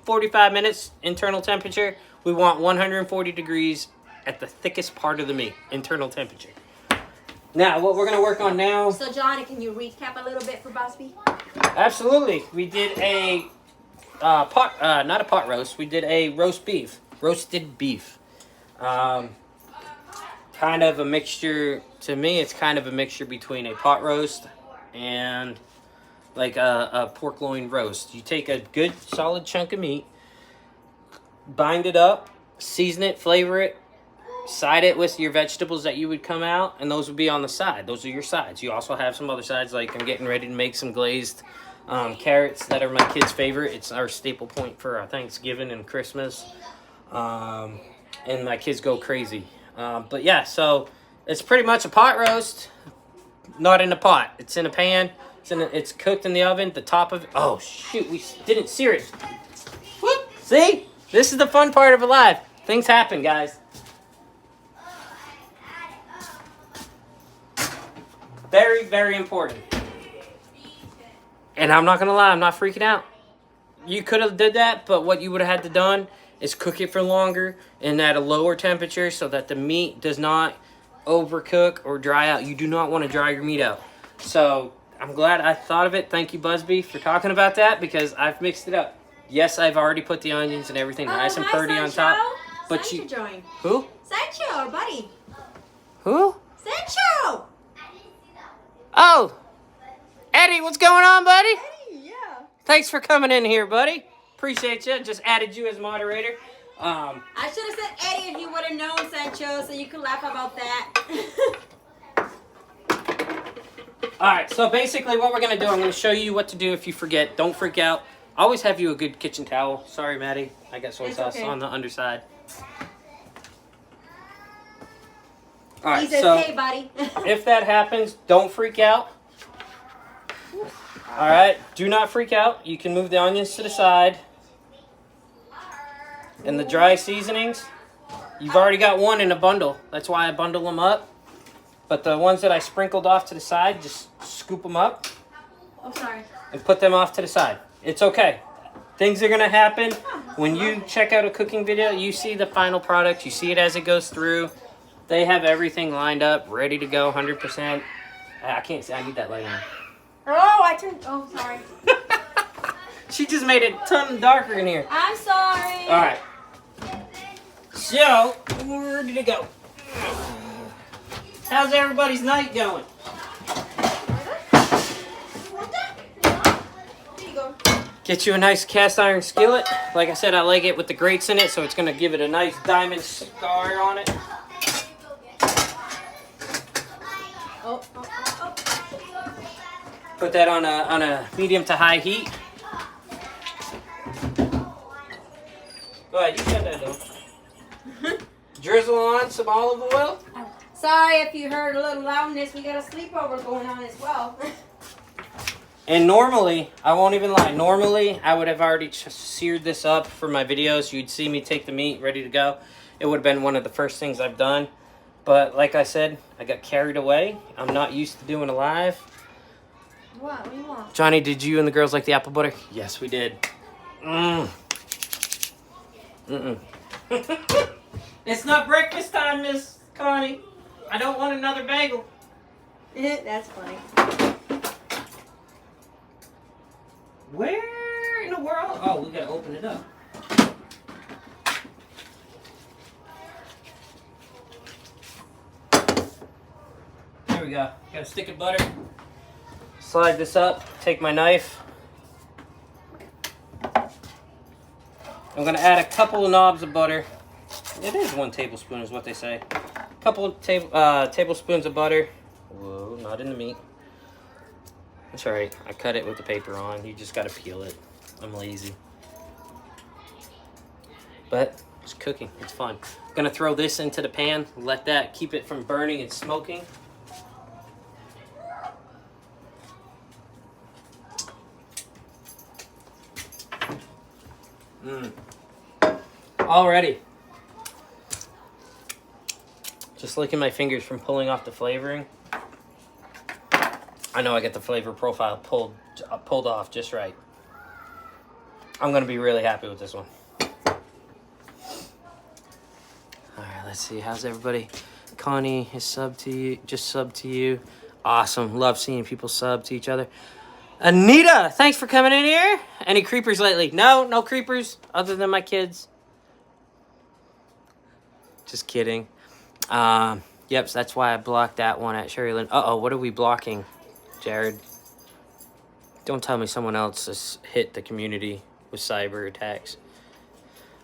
45 minutes, internal temperature. We want 140 degrees at the thickest part of the meat, internal temperature. Now, what we're going to work on now... So, Johnny, can you recap a little bit for Busby? Absolutely. We did a not a pot roast. We did a roasted beef. Kind of a mixture, to me, it's kind of a mixture between a pot roast and like a pork loin roast. You take a good solid chunk of meat, bind it up, season it, flavor it, side it with your vegetables that you would come out, and those would be on the side. Those are your sides. You also have some other sides, like I'm getting ready to make some glazed carrots that are my kids' favorite. It's our staple point for our Thanksgiving and Christmas. And my kids go crazy. But yeah, so it's pretty much a pot roast, not in a pot. It's in a pan. It's cooked in the oven. The top of it. Oh shoot, we didn't sear it. Whoop. See, this is the fun part of it live. Things happen, guys. Very, very important. And I'm not gonna lie, I'm not freaking out. You could have did that, but what you would have had to done is cook it for longer and at a lower temperature so that the meat does not overcook or dry out. You do not want to dry your meat out. So I'm glad I thought of it. Thank you, Busby, for talking about that, because I've mixed it up. Yes, I've already put the onions and everything nice and pretty on top. But Sancho joined. Who? Sancho, our buddy. Who? Sancho! Oh, Eddie, what's going on, buddy? Eddie, yeah. Thanks for coming in here, buddy. Appreciate you. Just added you as moderator. I should have said Eddie if you would have known, Sancho, so you can laugh about that. All right, so basically what we're going to do, I'm going to show you what to do if you forget. Don't freak out. Always have you a good kitchen towel. Sorry, Maddie. I got soy sauce on the underside. All right, he says, so hey, buddy. if that happens, don't freak out. All right, do not freak out. You can move the onions to the side. And the dry seasonings, you've already got one in a bundle. That's why I bundle them up. But the ones that I sprinkled off to the side, just scoop them up. Oh, sorry. And put them off to the side. It's okay. Things are gonna happen. When you check out a cooking video, you see the final product. You see it as it goes through. They have everything lined up, ready to go, 100%. I can't see. I need that light on. Oh, I turned. Oh, sorry. She just made it a ton darker in here. I'm sorry. All right. So, where did it go? How's everybody's night going? Here you go. Get you a nice cast iron skillet. Like I said, I like it with the grates in it, so it's gonna give it a nice diamond scar on it. Oh. Put that on a medium to high heat. Go ahead, you shut that door. Drizzle on some olive oil. Sorry if you heard a little loudness. We got a sleepover going on as well. And normally, I won't even lie, normally I would have already seared this up for my videos. You'd see me take the meat ready to go. It would have been one of the first things I've done. But like I said, I got carried away. I'm not used to doing a live. What do you want? Johnny, did you and the girls like the apple butter? Yes, we did. It's not breakfast time, Miss Connie. I don't want another bagel. That's funny. Where in the world? Oh, we gotta open it up. There we go. Got a stick of butter. Slide this up. Take my knife. I'm gonna add a couple of knobs of butter. It is 1 tablespoon, is what they say. A couple of tablespoons of butter. Whoa, not in the meat. That's all right. I cut it with the paper on. You just gotta peel it. I'm lazy. But it's cooking. It's fun. Gonna throw this into the pan. Let that keep it from burning and smoking. Already. Just licking my fingers from pulling off the flavoring. I know I got the flavor profile pulled off just right. I'm gonna be really happy with this one. All right, let's see. How's everybody? Connie is subbed to you. Just subbed to you. Awesome. Love seeing people sub to each other. Anita, thanks for coming in here. Any creepers lately? No creepers other than my kids. Just kidding. Yep, so that's why I blocked that one at Sherry Lynn. Uh-oh, what are we blocking, Jared? Don't tell me someone else has hit the community with cyber attacks.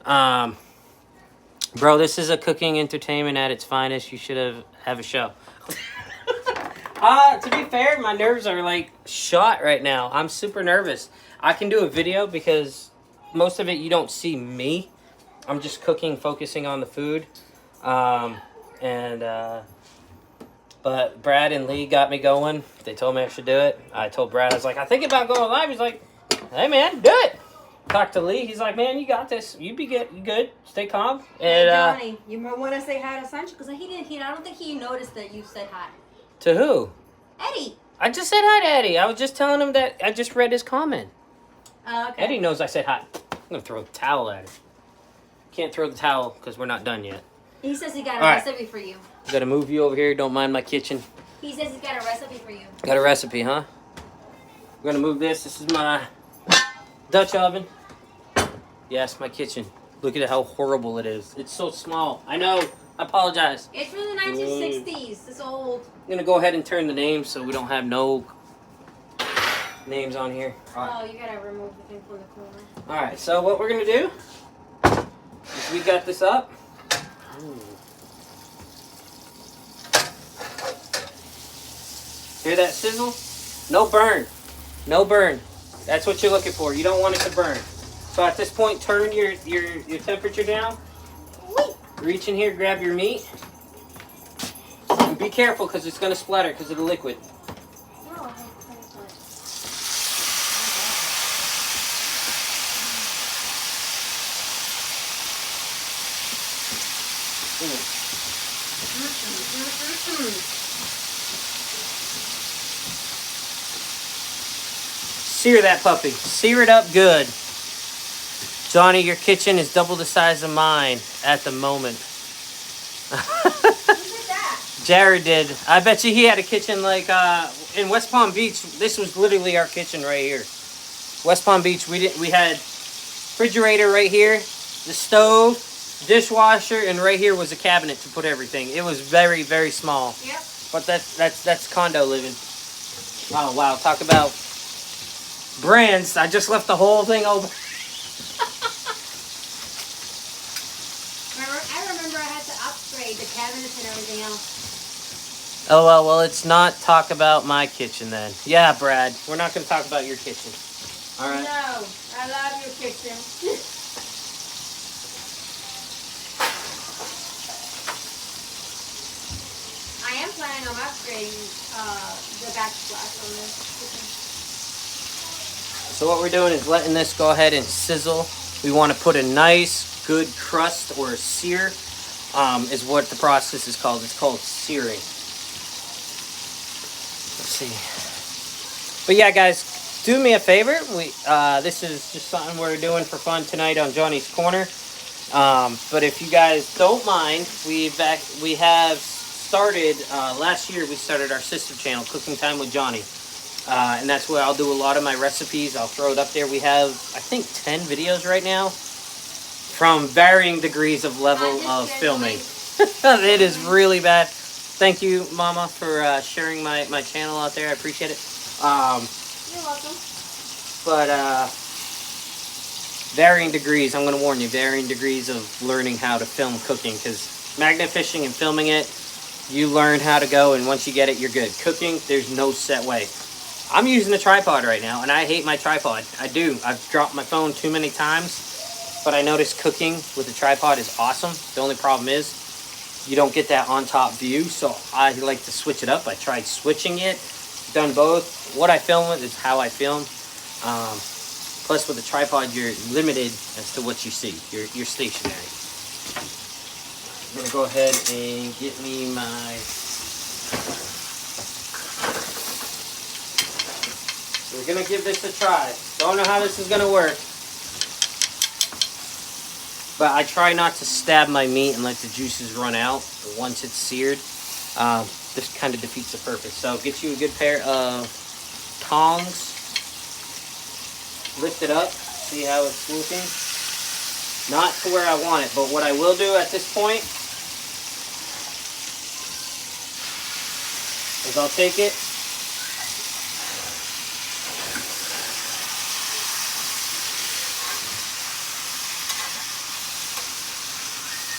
Bro, this is a cooking entertainment at its finest. You should have a show. To be fair, my nerves are like shot right now. I'm super nervous. I can do a video because most of it you don't see me. I'm just cooking, focusing on the food. But Brad and Lee got me going. They told me I should do it. I told Brad, I was like, I think about going live. He's like, hey man, do it. Talked to Lee. He's like, man, you got this. You be good. You good. Stay calm. And Johnny, you want to say hi to Sancho? Because I don't think he noticed that you said hi. To who? Eddie. I just said hi to Eddie. I was just telling him that I just read his comment. Okay. Eddie knows I said hi. I'm going to throw the towel at him. Can't throw the towel because we're not done yet. He says he got a All right. recipe for you. Got to move you over here. Don't mind my kitchen. He says he's got a recipe for you. Got a recipe, huh? We're going to move this. This is my Dutch oven. Yes, my kitchen. Look at how horrible it is. It's so small. I know. I apologize. It's from the 1960s. It's old. I'm going to go ahead and turn the names so we don't have no names on here. All right. Oh, you gotta remove the thing from the corner. All right, so what we're going to do is we got this up. Ooh. Hear that sizzle? No burn. No burn. That's what you're looking for. You don't want it to burn. So at this point, turn your temperature down. Reach in here, grab your meat. And be careful because it's going to splatter because of the liquid. Sear that puppy. Sear it up good. Johnny, your kitchen is double the size of mine at the moment. Jared did. I bet you he had a kitchen like in West Palm Beach. This was literally our kitchen right here. West Palm Beach, we had refrigerator right here, the stove, dishwasher, and right here was a cabinet to put everything. It was very, very small. Yep. But that's condo living. Oh wow, talk about brands. I just left the whole thing open. I remember I had to upgrade the cabinets and everything else. Oh well, let's not talk about my kitchen then. Yeah, Brad, we're not going to talk about your kitchen. All right. No, I love your kitchen. I am planning on upgrading the backsplash on this kitchen. So what we're doing is letting this go ahead and sizzle. We want to put a nice, good crust or sear, is what the process is called. It's called searing. Let's see. But yeah, guys, do me a favor. This is just something we're doing for fun tonight on Johnny's Corner. But if you guys don't mind, we have started last year. We started our sister channel, Cooking Time with Johnny, and that's where I'll do a lot of my recipes. I'll throw it up there. We have, I think, 10 videos right now, from varying degrees of level of filming. It is really bad. Thank you, Mama, for sharing my channel out there. I appreciate it. You're welcome. But varying degrees, I'm going to warn you, varying degrees of learning how to film cooking, because magnet fishing and filming it, you learn how to go, and once you get it, you're good. Cooking, there's no set way. I'm using a tripod right now, and I hate my tripod. I do. I've dropped my phone too many times, but I noticed cooking with a tripod is awesome. The only problem is you don't get that on top view, so I like to switch it up. I tried switching it, done both. What I film with is how I film. Plus with a tripod, you're limited as to what you see. You're stationary. I'm gonna go ahead and get me my... We're gonna give this a try. Don't know how this is gonna work. But I try not to stab my meat and let the juices run out once it's seared. This kind of defeats the purpose. So get you a good pair of tongs. Lift it up. See how it's looking? Not to where I want it, but what I will do at this point is I'll take it,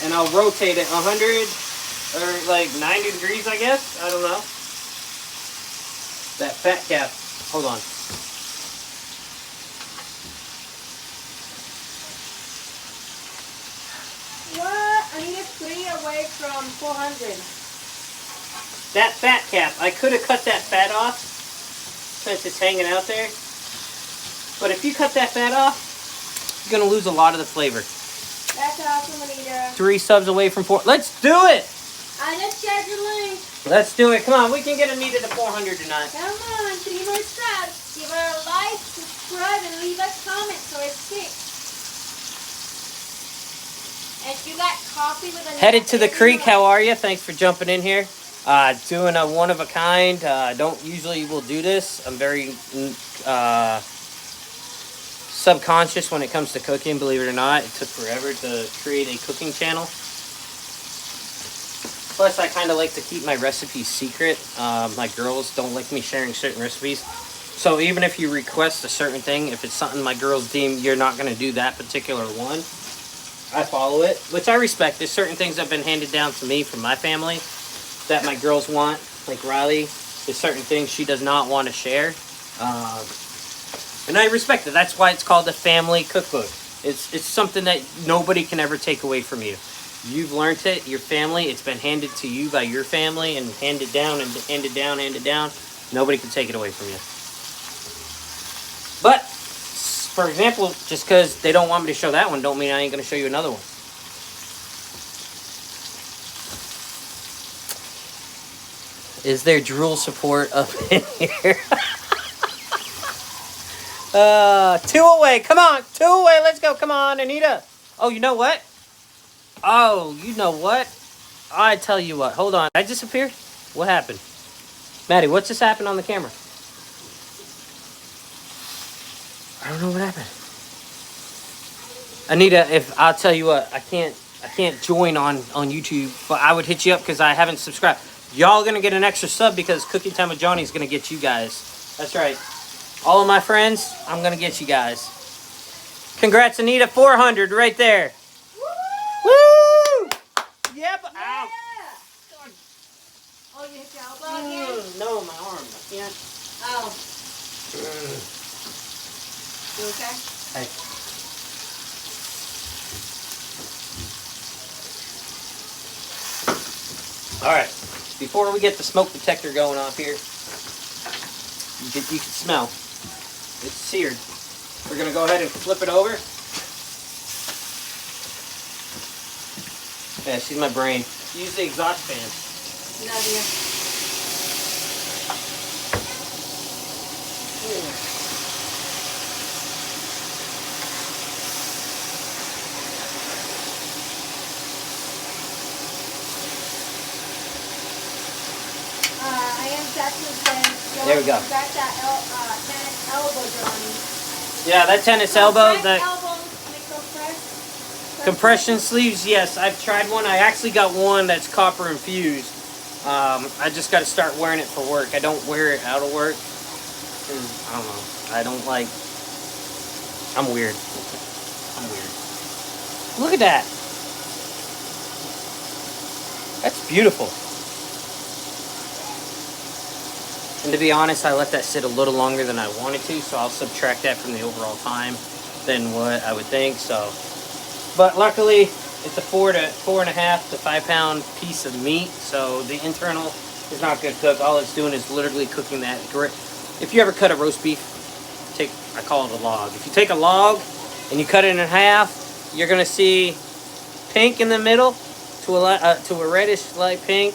and I'll rotate it 100 or like 90 degrees, I guess. I don't know. That fat cap. Hold on. What? I need 3 away from 400. That fat cap. I could have cut that fat off since it's hanging out there. But if you cut that fat off, you're going to lose a lot of the flavor. That's awesome, Anita. 3 subs away from 4. Let's do it! I just shared your link. Let's do it. Come on, we can get Anita to 400 tonight. Come on, 3 more subs. Give her a like, subscribe, and leave a comment so it sticks. And if you got coffee with Anita, Headed to the creek. How are you? Thanks for jumping in here. Doing a one of a kind. Don't usually will do this. I'm very subconscious when it comes to cooking, believe it or not. It took forever to create a cooking channel. Plus, I kind of like to keep my recipes secret. My girls don't like me sharing certain recipes. So even if you request a certain thing, if it's something my girls deem you're not going to do that particular one, I follow it, which I respect. There's certain things that have been handed down to me from my family that my girls want, like Riley. There's certain things she does not want to share. And I respect it. That's why it's called a family cookbook. It's something that nobody can ever take away from you. You've learned it, your family, it's been handed to you by your family and handed down and handed down, handed down. Nobody can take it away from you. But, for example, just because they don't want me to show that one, don't mean I ain't going to show you another one. is there drool support up in here? 2 away. Come on. 2 away. Let's go. Come on, Anita. Oh, you know what? Oh, you know what? I tell you what. Hold on. I disappeared? What happened? Maddie, what's just happened on the camera? I don't know what happened. Anita, if I'll tell you what, I can't join on YouTube, but I would hit you up because I haven't subscribed. Y'all gonna get an extra sub because Cooking Time with Johnny's gonna get you guys. That's right. All of my friends, I'm gonna get you guys. Congrats, Anita, 400 right there. Woo! Yep. Ow. Oh, you hit your elbow again? No, my arm. I can't. Oh. You okay? Hey. All right. Before we get the smoke detector going off here, you can smell. It's seared. We're gonna go ahead and flip it over. Yeah, she's my brain. Use the exhaust fan. Love you. I am Jackson saying, There we go. Got that tennis elbow, Johnny. Yeah, that tennis elbow, Press that elbows, make those press. compression sleeves, yes, I've tried one. I actually got one that's copper infused. I just got to start wearing it for work. I don't wear it out of work. 'Cause, I don't know. I don't like... I'm weird. I'm weird. Look at that. That's beautiful. And to be honest, I let that sit a little longer than I wanted to, so I'll subtract that from the overall time than what I would think. So, but luckily, it's a 4.5 to 5 pound piece of meat, so the internal is not going to cook. All it's doing is literally cooking that. If you ever cut a roast beef, I call it a log. If you take a log and you cut it in half, you're going to see pink in the middle to a reddish light pink.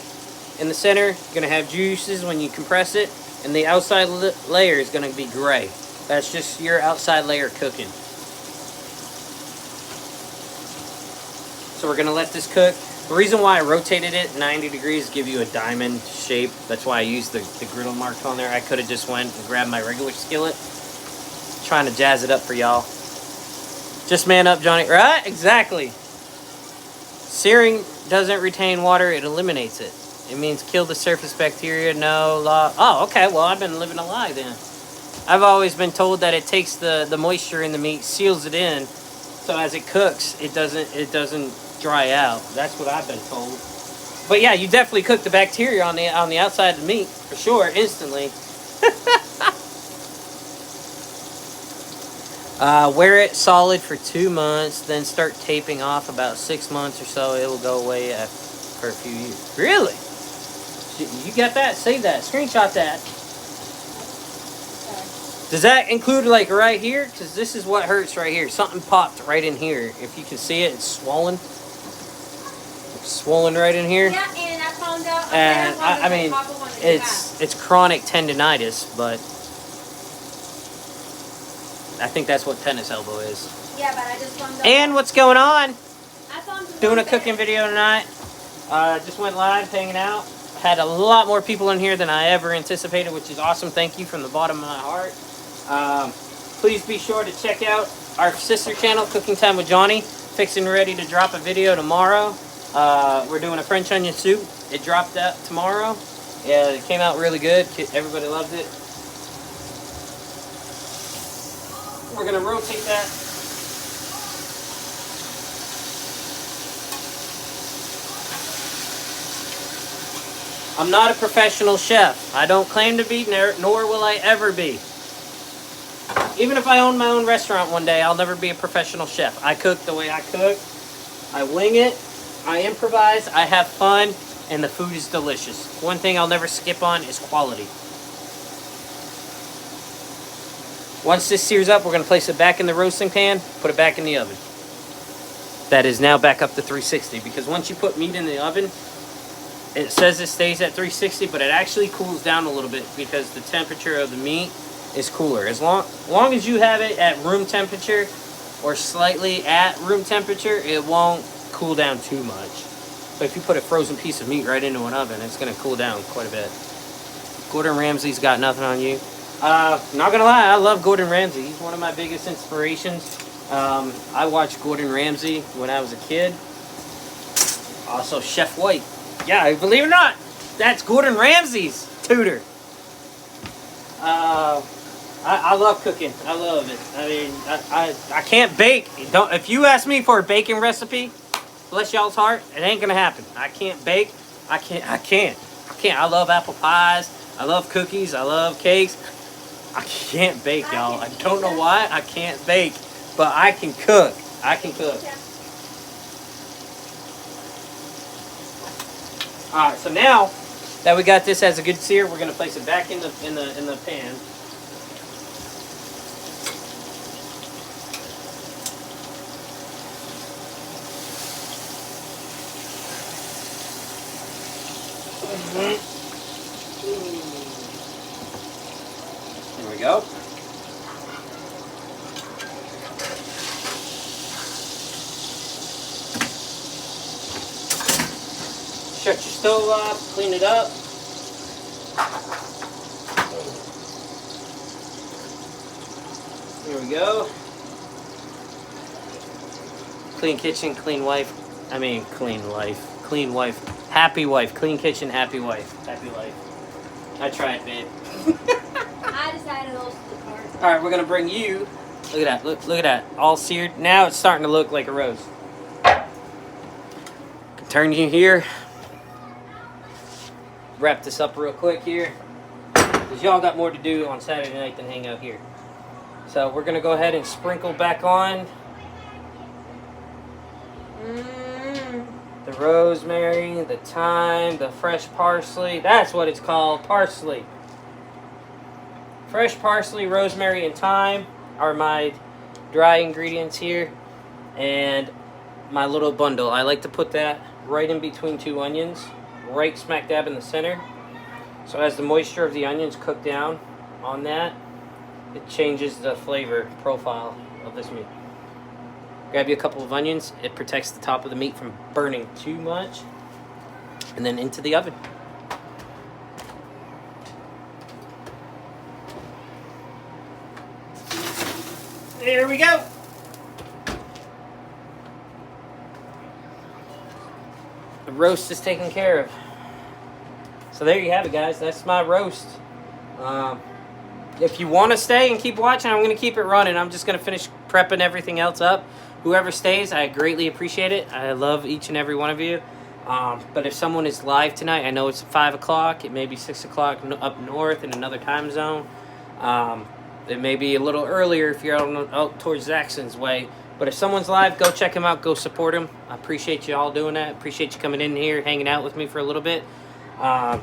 In the center, you're going to have juices when you compress it, and the outside layer is going to be gray. That's just your outside layer cooking. So we're going to let this cook. The reason why I rotated it 90 degrees give you a diamond shape. That's why I used the griddle mark on there. I could have just went and grabbed my regular skillet. Trying to jazz it up for y'all. Just man up, Johnny. Right? Exactly. Searing doesn't retain water. It eliminates it. It means kill the surface bacteria, no law. Oh, okay. Well, I've been living a lie then. I've always been told that it takes the moisture in the meat, seals it in, so as it cooks, it doesn't dry out. That's what I've been told. But yeah, you definitely cook the bacteria on the outside of the meat for sure, instantly. Wear it solid for 2 months, then start taping off about 6 months or so. It will go away for a few years. Really? You got that? Save that. Screenshot that. Does that include like right here? Because this is what hurts right here. Something popped right in here. If you can see it, it's swollen. It's swollen right in here. Yeah, and I found out. And I mean, it's chronic tendonitis, but I think that's what tennis elbow is. Yeah, but I just found out. And what's going on? I found Doing a cooking video tonight. Just went live, hanging out. Had a lot more people in here than I ever anticipated, which is awesome. Thank you from the bottom of my heart. Please be sure to check out our sister channel, Cooking Time with Johnny. Fixing ready to drop a video tomorrow. We're doing a French onion soup. It dropped out tomorrow. Yeah, it came out really good. Everybody loved it. We're gonna rotate that. I'm not a professional chef. I don't claim to be, nor will I ever be. Even if I own my own restaurant one day, I'll never be a professional chef. I cook the way I cook. I wing it. I improvise. I have fun. And the food is delicious. One thing I'll never skip on is quality. Once this sears up, we're going to place it back in the roasting pan, put it back in the oven. That is now back up to 360, because once you put meat in the oven, it says it stays at 360, but it actually cools down a little bit because the temperature of the meat is cooler. As long as you have it at room temperature or slightly at room temperature, it won't cool down too much. But if you put a frozen piece of meat right into an oven, it's going to cool down quite a bit. Gordon Ramsay's got nothing on you. Not gonna lie, I love Gordon Ramsay. He's one of my biggest inspirations. I watched Gordon Ramsay when I was a kid. Also, Chef White. Yeah, believe it or not, that's Gordon Ramsay's tutor. I love cooking. I love it. I mean, I can't bake. If you ask me for a baking recipe, bless y'all's heart, it ain't gonna happen. I can't bake. I can't. I love apple pies. I love cookies. I love cakes. I can't bake, y'all. I don't know why I can't bake, but I can cook. I can cook. All right, so now that we got this as a good sear, we're gonna place it back in the pan. There we go. Shut your stove off, clean it up. There we go. Clean kitchen, clean wife. I mean, clean life. Clean wife. Happy wife. Clean kitchen, happy wife. Happy life. I tried, babe. I decided those to the cart. All right, we're gonna bring you. Look at that. Look at that. All seared. Now it's starting to look like a roast. Turn you here. Wrap this up real quick here, because y'all got more to do on Saturday night than hang out here. So we're gonna go ahead and sprinkle back on the rosemary, the thyme, the fresh parsley. That's what it's called, parsley. Fresh parsley, rosemary, and thyme are my dry ingredients here. And my little bundle. I like to put that right in between two onions, right smack dab in the center. So as the moisture of the onions cook down on that, it changes the flavor profile of this meat. Grab you a couple of onions. It protects the top of the meat from burning too much. And then into the oven. There we go. The roast is taken care of. So there you have it, guys. That's my roast. If you want to stay and keep watching, I'm going to keep it running. I'm just going to finish prepping everything else up. Whoever stays, I greatly appreciate it. I love each and every one of you. But if someone is live tonight, I know it's 5 o'clock. It may be 6 o'clock up north in another time zone. It may be a little earlier if you're out towards Zaxxon's way. But if someone's live, go check him out. Go support him. I appreciate you all doing that. Appreciate you coming in here, hanging out with me for a little bit. Minelab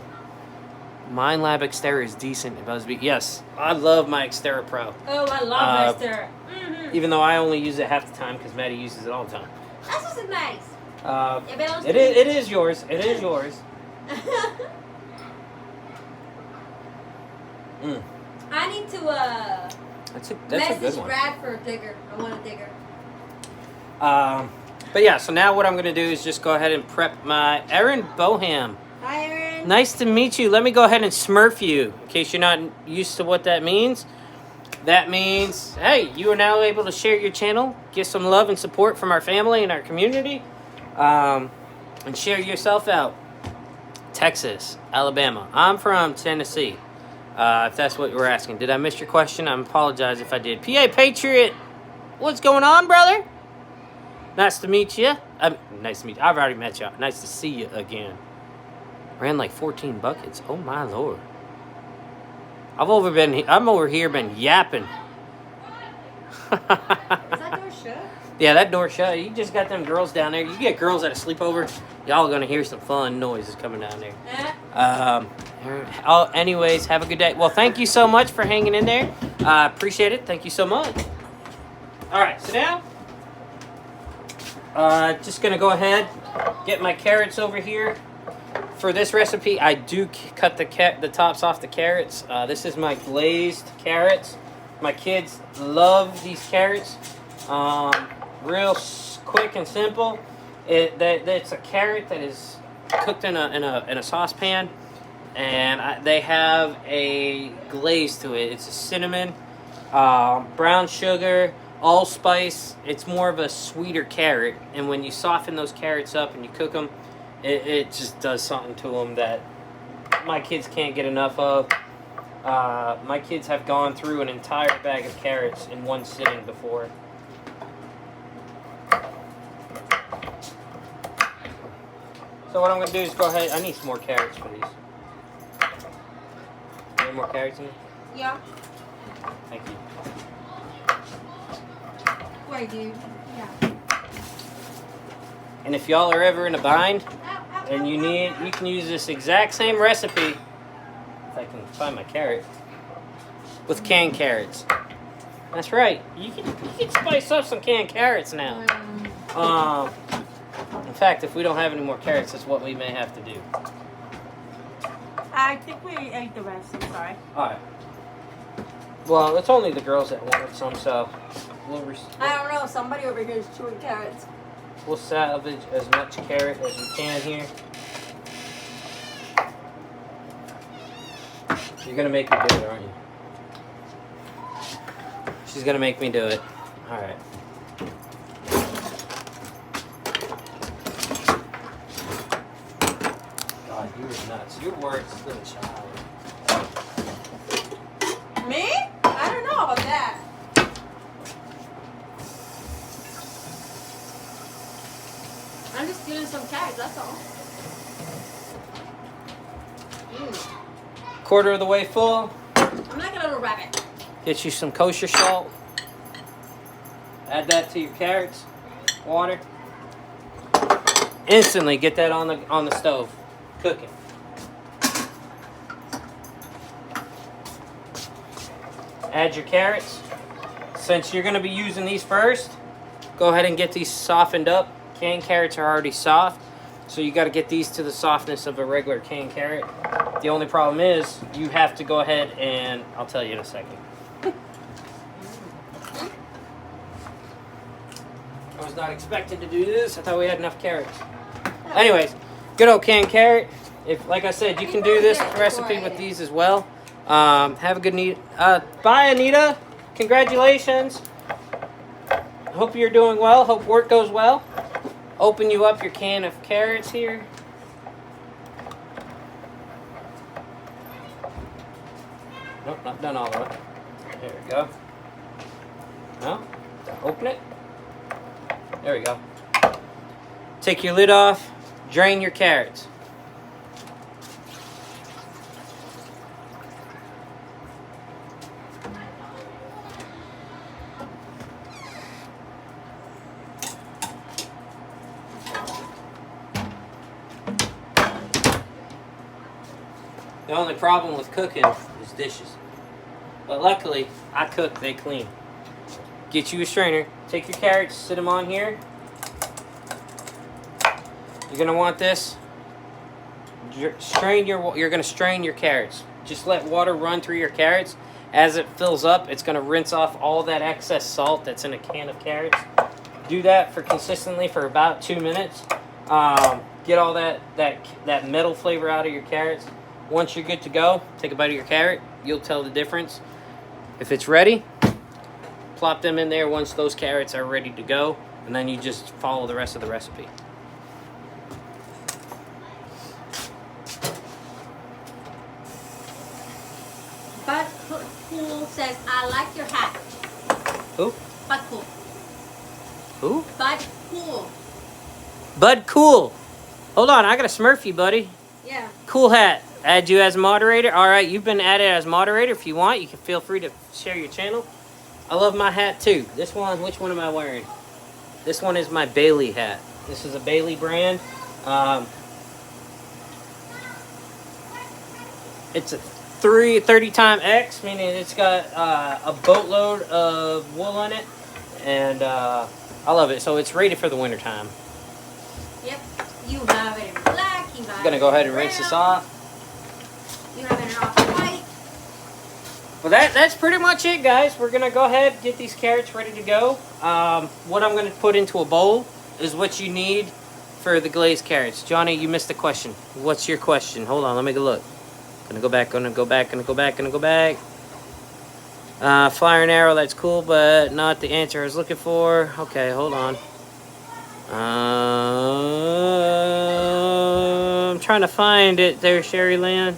Xterra is decent. Yes, I love my Xterra Pro. Oh, I love Xterra. Mm-hmm. Even though I only use it half the time because Maddie uses it all the time. That's just nice. It is yours. It is yours. I need to That's a good message one. Brad for a digger. I want a digger. But yeah, so now what I'm going to do is just go ahead and prep my Erin Boham. Hi, Erin. Nice to meet you. Let me go ahead and smurf you in case you're not used to what that means. That means, hey, you are now able to share your channel, get some love and support from our family and our community, and share yourself out. Texas, Alabama. I'm from Tennessee, if that's what you were asking. Did I miss your question? I apologize if I did. PA Patriot, what's going on, brother? Nice to meet you. Nice to meet you. I've already met you. Nice to see you again. Ran like 14 buckets. Oh my lord. I'm over here been yapping. Is that door shut? Yeah, that door shut. You just got them girls down there. You get girls at a sleepover, y'all gonna hear some fun noises coming down there. Anyways, have a good day. Well, thank you so much for hanging in there. Appreciate it. Thank you so much. All right, so now, just gonna go ahead, get my carrots over here. for this recipe, I do cut the tops off the carrots. This is my glazed carrots. My kids love these carrots. Real quick and simple. It's a carrot that is cooked in a saucepan, and they have a glaze to it. It's a cinnamon, brown sugar, allspice. It's more of a sweeter carrot, and when you soften those carrots up and you cook them, it just does something to them that my kids can't get enough of. My kids have gone through an entire bag of carrots in one sitting before. So what I'm going to do is go ahead. I need some more carrots for these. Any more carrots in it? Yeah. Thank you. Wait, dude. Yeah. And if y'all are ever in a bind and you can use this exact same recipe, if I can find my carrot, with canned carrots. That's right. You can spice up some canned carrots now. In fact, if we don't have any more carrots, that's what we may have to do. I think we ate the rest. I'm sorry. All right. Well, it's only the girls that wanted some, so I don't know. Somebody over here is chewing carrots. we'll salvage as much carrot as we can here. You're gonna make me do it, aren't you? She's gonna make me do it. All right. God, you were nuts. Your words, little child. Me? I don't know about that. I'm just stealing some carrots. That's all. Quarter of the way full. I'm like a little rabbit. Get you some kosher salt. Add that to your carrots. Water. Instantly get that on the stove. Cooking. Add your carrots. Since you're going to be using these first, go ahead and get these softened up. Canned carrots are already soft, so you got to get these to the softness of a regular canned carrot. The only problem is you have to go ahead and I'll tell you in a second. I was not expecting to do this. I thought we had enough carrots. Anyways, good old canned carrot. If, like I said, you can do this recipe with these as well. Have a good night. Bye, Anita. Congratulations. Hope you're doing well. Hope work goes well. Open you up your can of carrots here. Nope, not done all the way. There we go. No? Open it. There we go. Take your lid off. Drain your carrots. The only problem with cooking is dishes. But luckily, I cook, they clean. Get you a strainer. Take your carrots, sit them on here. You're gonna want this. You're gonna strain your carrots. Just let water run through your carrots. As it fills up, it's gonna rinse off all that excess salt that's in a can of carrots. Do that for consistently for about 2 minutes. Get all that metal flavor out of your carrots. Once you're good to go, take a bite of your carrot. You'll tell the difference. If it's ready, plop them in there once those carrots are ready to go, and then you just follow the rest of the recipe. Bud Cool says, I like your hat. Who? Bud Cool. Who? Bud Cool. Bud Cool. Hold on, I got a Smurfy, buddy. Yeah. Cool hat. Add you as moderator. All right, you've been added as moderator. If you want, you can feel free to share your channel. I love my hat too. This one, which one am I wearing? This one is my Bailey hat. This is a Bailey brand. It's a 30 times X, meaning it's got a boatload of wool on it, and I love it. So it's rated for the winter time. Yep. You have it in black, You got Gonna go ahead and rinse this off. You have an off-white. Well, that's pretty much it, guys. We're gonna go ahead and get these carrots ready to go. What I'm gonna put into a bowl is what you need for the glazed carrots. Johnny, you missed the question. What's your question? Hold on, let me go look. Gonna go back. Fire and arrow, that's cool, but not the answer I was looking for. Okay, hold on. I'm trying to find it there, Sherry Lynn.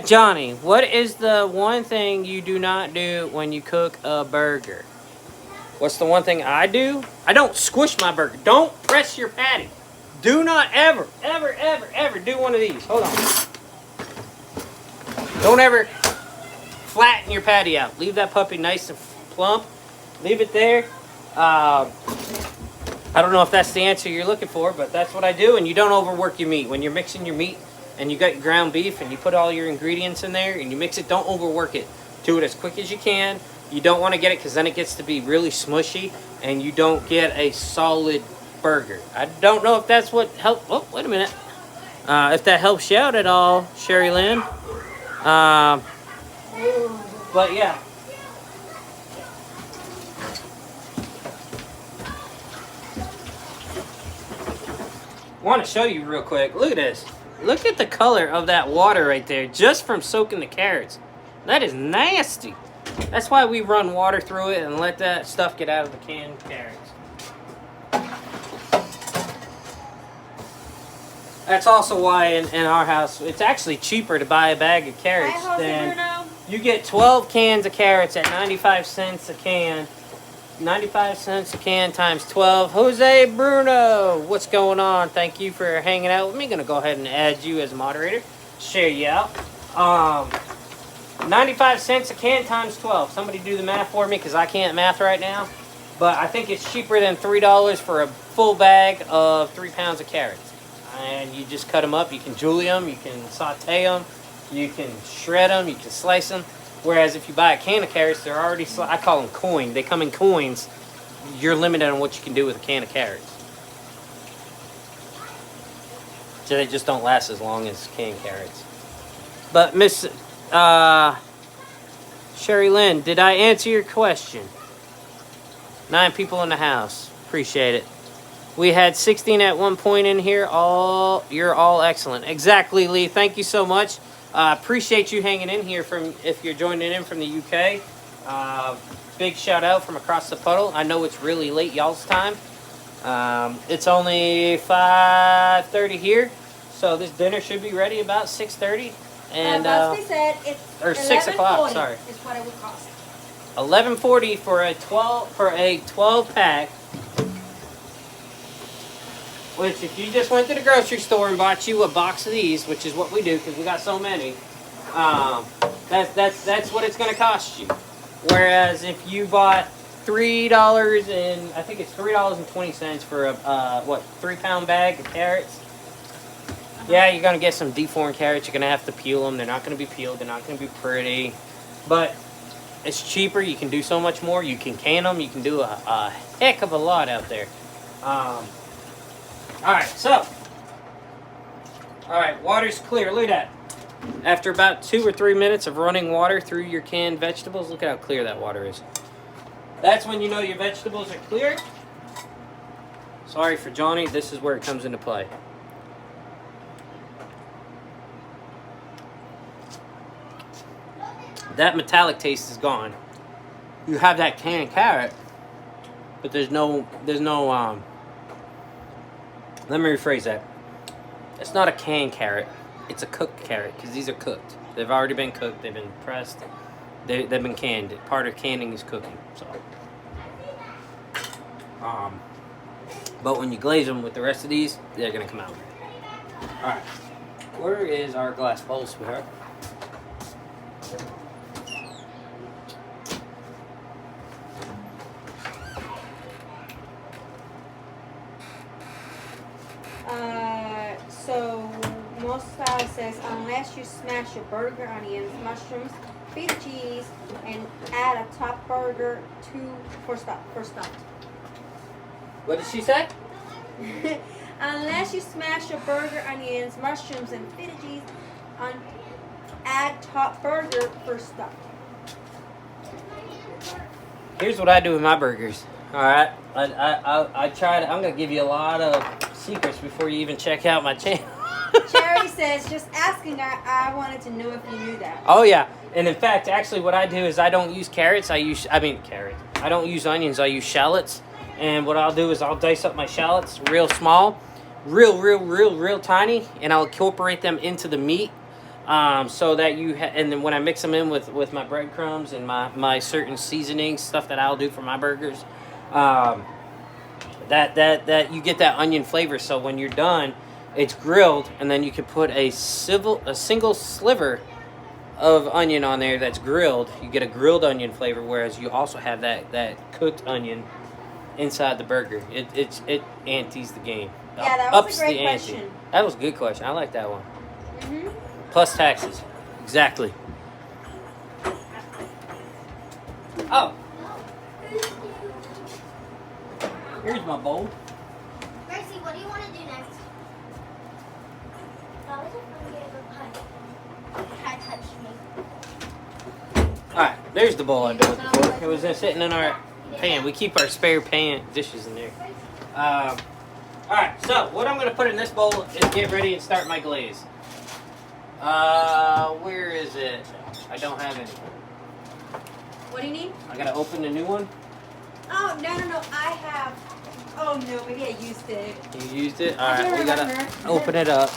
Johnny, what is the one thing you do not do when you cook a burger? What's the one thing I do? I don't squish my burger. Don't press your patty. Do not ever do one of these. Hold on. Don't ever flatten your patty out. Leave that puppy nice and plump. Leave it there. I don't know if that's the answer you're looking for, but that's what I do. And you don't overwork your meat. When you're mixing your meat and you got your ground beef and you put all your ingredients in there and you mix it, don't overwork it. Do it as quick as you can. You don't want to get it because then it gets to be really smushy and you don't get a solid burger. I don't know if that's what helped. Oh, wait a minute. If that helps you out at all, Sherry Lynn. But yeah. I want to show you real quick. Look at this. Look at the color of that water right there just from soaking the carrots. That is nasty. That's why we run water through it and let that stuff get out of the canned carrots. That's also why in our house, it's actually cheaper to buy a bag of carrots Hi, Jose than Bruno. you get 12 cans of carrots at 95 cents a can. 95 cents a can times 12. Jose Bruno, what's going on? Thank you for hanging out with me. Gonna go ahead and add you as a moderator. Share you out. 95 cents a can times 12. Somebody do the math for me because I can't math right now. But I think it's cheaper than $3 for a full bag of 3 pounds of carrots. And you just cut them up. You can julie them. You can saute them. You can shred them. You can slice them. Whereas if you buy a can of carrots, they're already, I call them coined. They come in coins. You're limited on what you can do with a can of carrots. So they just don't last as long as canned carrots. But Miss Sherry Lynn, did I answer your question? 9 people in the house. Appreciate it. We had 16 at one point in here. You're all excellent. Exactly, Lee. Thank you so much. Appreciate you hanging in here if you're joining in from the UK. Big shout out from across the puddle. I know it's really late y'all's time. It's only 5:30 here, so this dinner should be ready about 6:30. And Busby said it's or 6 o'clock. Sorry, is what it would cost. 11:40 for a 12 pack. Which, if you just went to the grocery store and bought you a box of these, which is what we do because we got so many, that's what it's going to cost you. Whereas if you bought $3 and I think it's $3.20 for a 3-pound bag of carrots. Yeah, you're going to get some deformed carrots. You're going to have to peel them. They're not going to be peeled. They're not going to be pretty. But it's cheaper. You can do so much more. You can can them. You can do a heck of a lot out there. Alright, water's clear. Look at that. After about 2 or 3 minutes of running water through your canned vegetables, look at how clear that water is. That's when you know your vegetables are clear. Sorry for Johnny, this is where it comes into play. That metallic taste is gone. You have that canned carrot, but there's no let me rephrase that. It's not a canned carrot. It's a cooked carrot because these are cooked. They've already been cooked. They've been pressed. They've been canned. Part of canning is cooking. So, but when you glaze them with the rest of these, they're gonna come out. All right. Where is our glass bowl, sweetheart? So Moscow says unless you smash a burger, onions, mushrooms, feta cheese, and add a top burger for stuffed. What did she say? Unless you smash your burger, onions, mushrooms, and veggies on add top burger for stuff. Here's what I do with my burgers. All right, I tried. I'm gonna give you a lot of secrets before you even check out my channel. Cherry says, just asking. I wanted to know if you knew that. Oh yeah, and in fact, actually, what I do is I don't use carrots. I don't use onions. I use shallots. And what I'll do is I'll dice up my shallots real small, real tiny, and I'll incorporate them into the meat. So that and then when I mix them in with my breadcrumbs and my certain seasonings, stuff that I'll do for my burgers, that you get that onion flavor. So when you're done, it's grilled, and then you can put a single sliver of onion on there that's grilled. You get a grilled onion flavor, whereas you also have that cooked onion inside the burger. It antes the game. Yeah, that was Ups a great the ante. question. That was a good question. I like that one. Mm-hmm. Plus taxes. Exactly. Oh. Here's my bowl. Gracie, what do you want to do next? That was a fun game of punch. Cat touched me. Alright, there's the bowl I built before. It was sitting in our pan. We keep our spare pan dishes in there. Alright, so what I'm going to put in this bowl is get ready and start my glaze. Where is it? I don't have any. What do you need? I gotta open a new one. Oh, no. I have. Oh, no, maybe I used it. You used it? I Alright, do we gotta remember. open it up.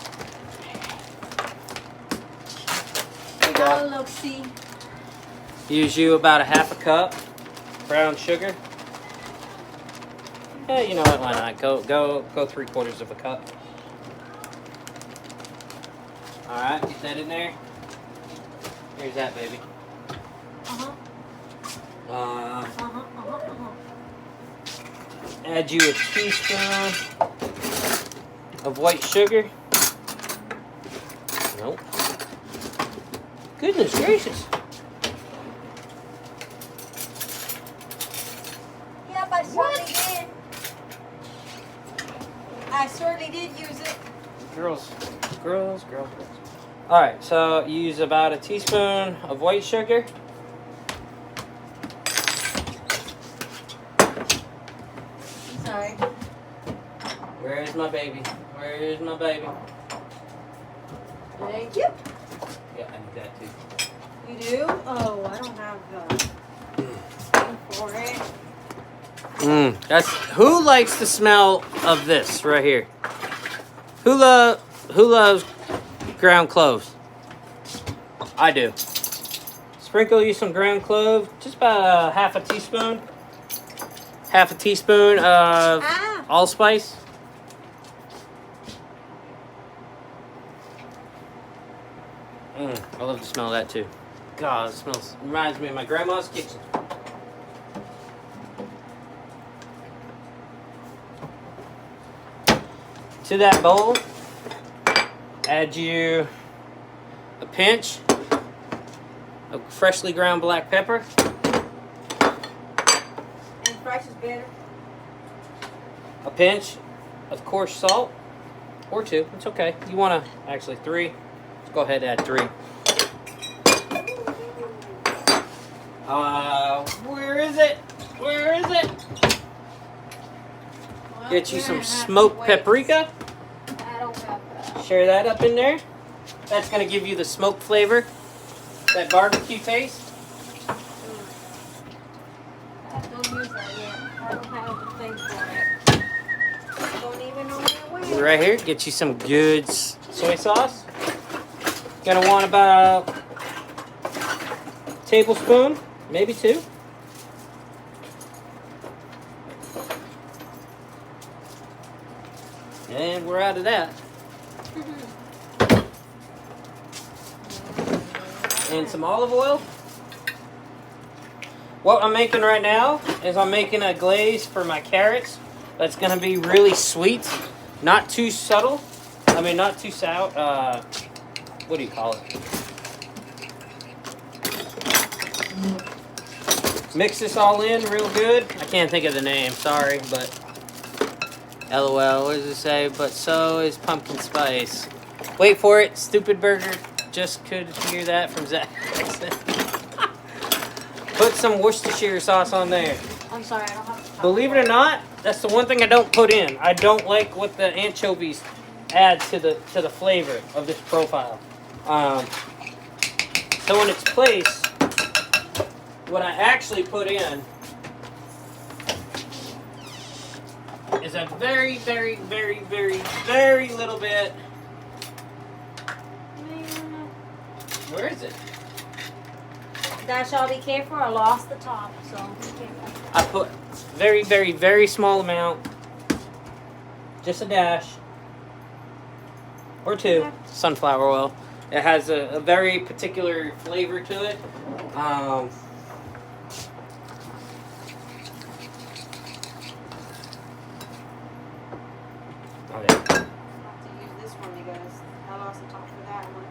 There you Oh, go. look, see. Use you about a half a cup brown sugar. Yeah, you know what? Why not? Go 3/4 of a cup. All right, get that in there. Here's that, baby. Add you a teaspoon of white sugar. Nope. Goodness gracious. Yep, I certainly did. I certainly did use it. Girls. All right, so use about a teaspoon of white sugar. I'm sorry. Where's my baby? Where's my baby? Thank you. Yeah, I need that too. You do? Oh, I don't have for it. That's who likes the smell of this right here. Who loves ground cloves? I do. Sprinkle you some ground clove, just about half a teaspoon. Half a teaspoon of allspice. I love the smell of that too. God, it reminds me of my grandma's kitchen. To that bowl, add you a pinch of freshly ground black pepper. And fresh is better. A pinch of coarse salt, or 2. It's okay. You want to actually 3. Let's go ahead and add 3. Where is it? Where is it? Well, Get you we're some gonna have to smoked wait. paprika. I don't have that. Share that up in there. That's going to give you the smoked flavor, that barbecue taste. Don't use that yet. I don't have the thing for it. Don't even know where it went. Right here, get you some good soy sauce. Gonna want about a tablespoon, maybe 2. And we're out of that. And some olive oil. What I'm making right now is I'm making a glaze for my carrots. That's gonna be really sweet, not too subtle. I mean, not too sour. What do you call it? Mix this all in real good. I can't think of the name, sorry, but LOL. What does it say? But so is pumpkin spice. Wait for it. Stupid burger. Just could hear that from Zach. Put some Worcestershire sauce on there. I'm sorry, I don't have to. Believe it or not, that's the one thing I don't put in. I don't like what the anchovies add to the flavor of this profile. So in its place, what I actually put in is a very, very, very, very, very little bit. Where is it? That shall be careful. I lost the top, so be careful. I put very, very, very small amount. Just a dash. Or two. Sunflower oil. It has a very particular flavor to it. Okay. I have to use this one because I lost the top for that one.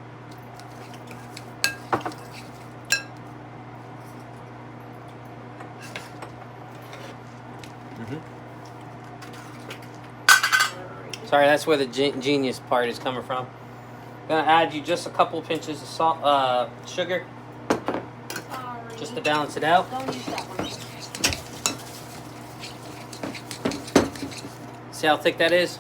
Sorry, that's where the genius part is coming from. Gonna add you just a couple pinches of salt, sugar, Sorry. just to balance it out. Don't use that one. See how thick that is?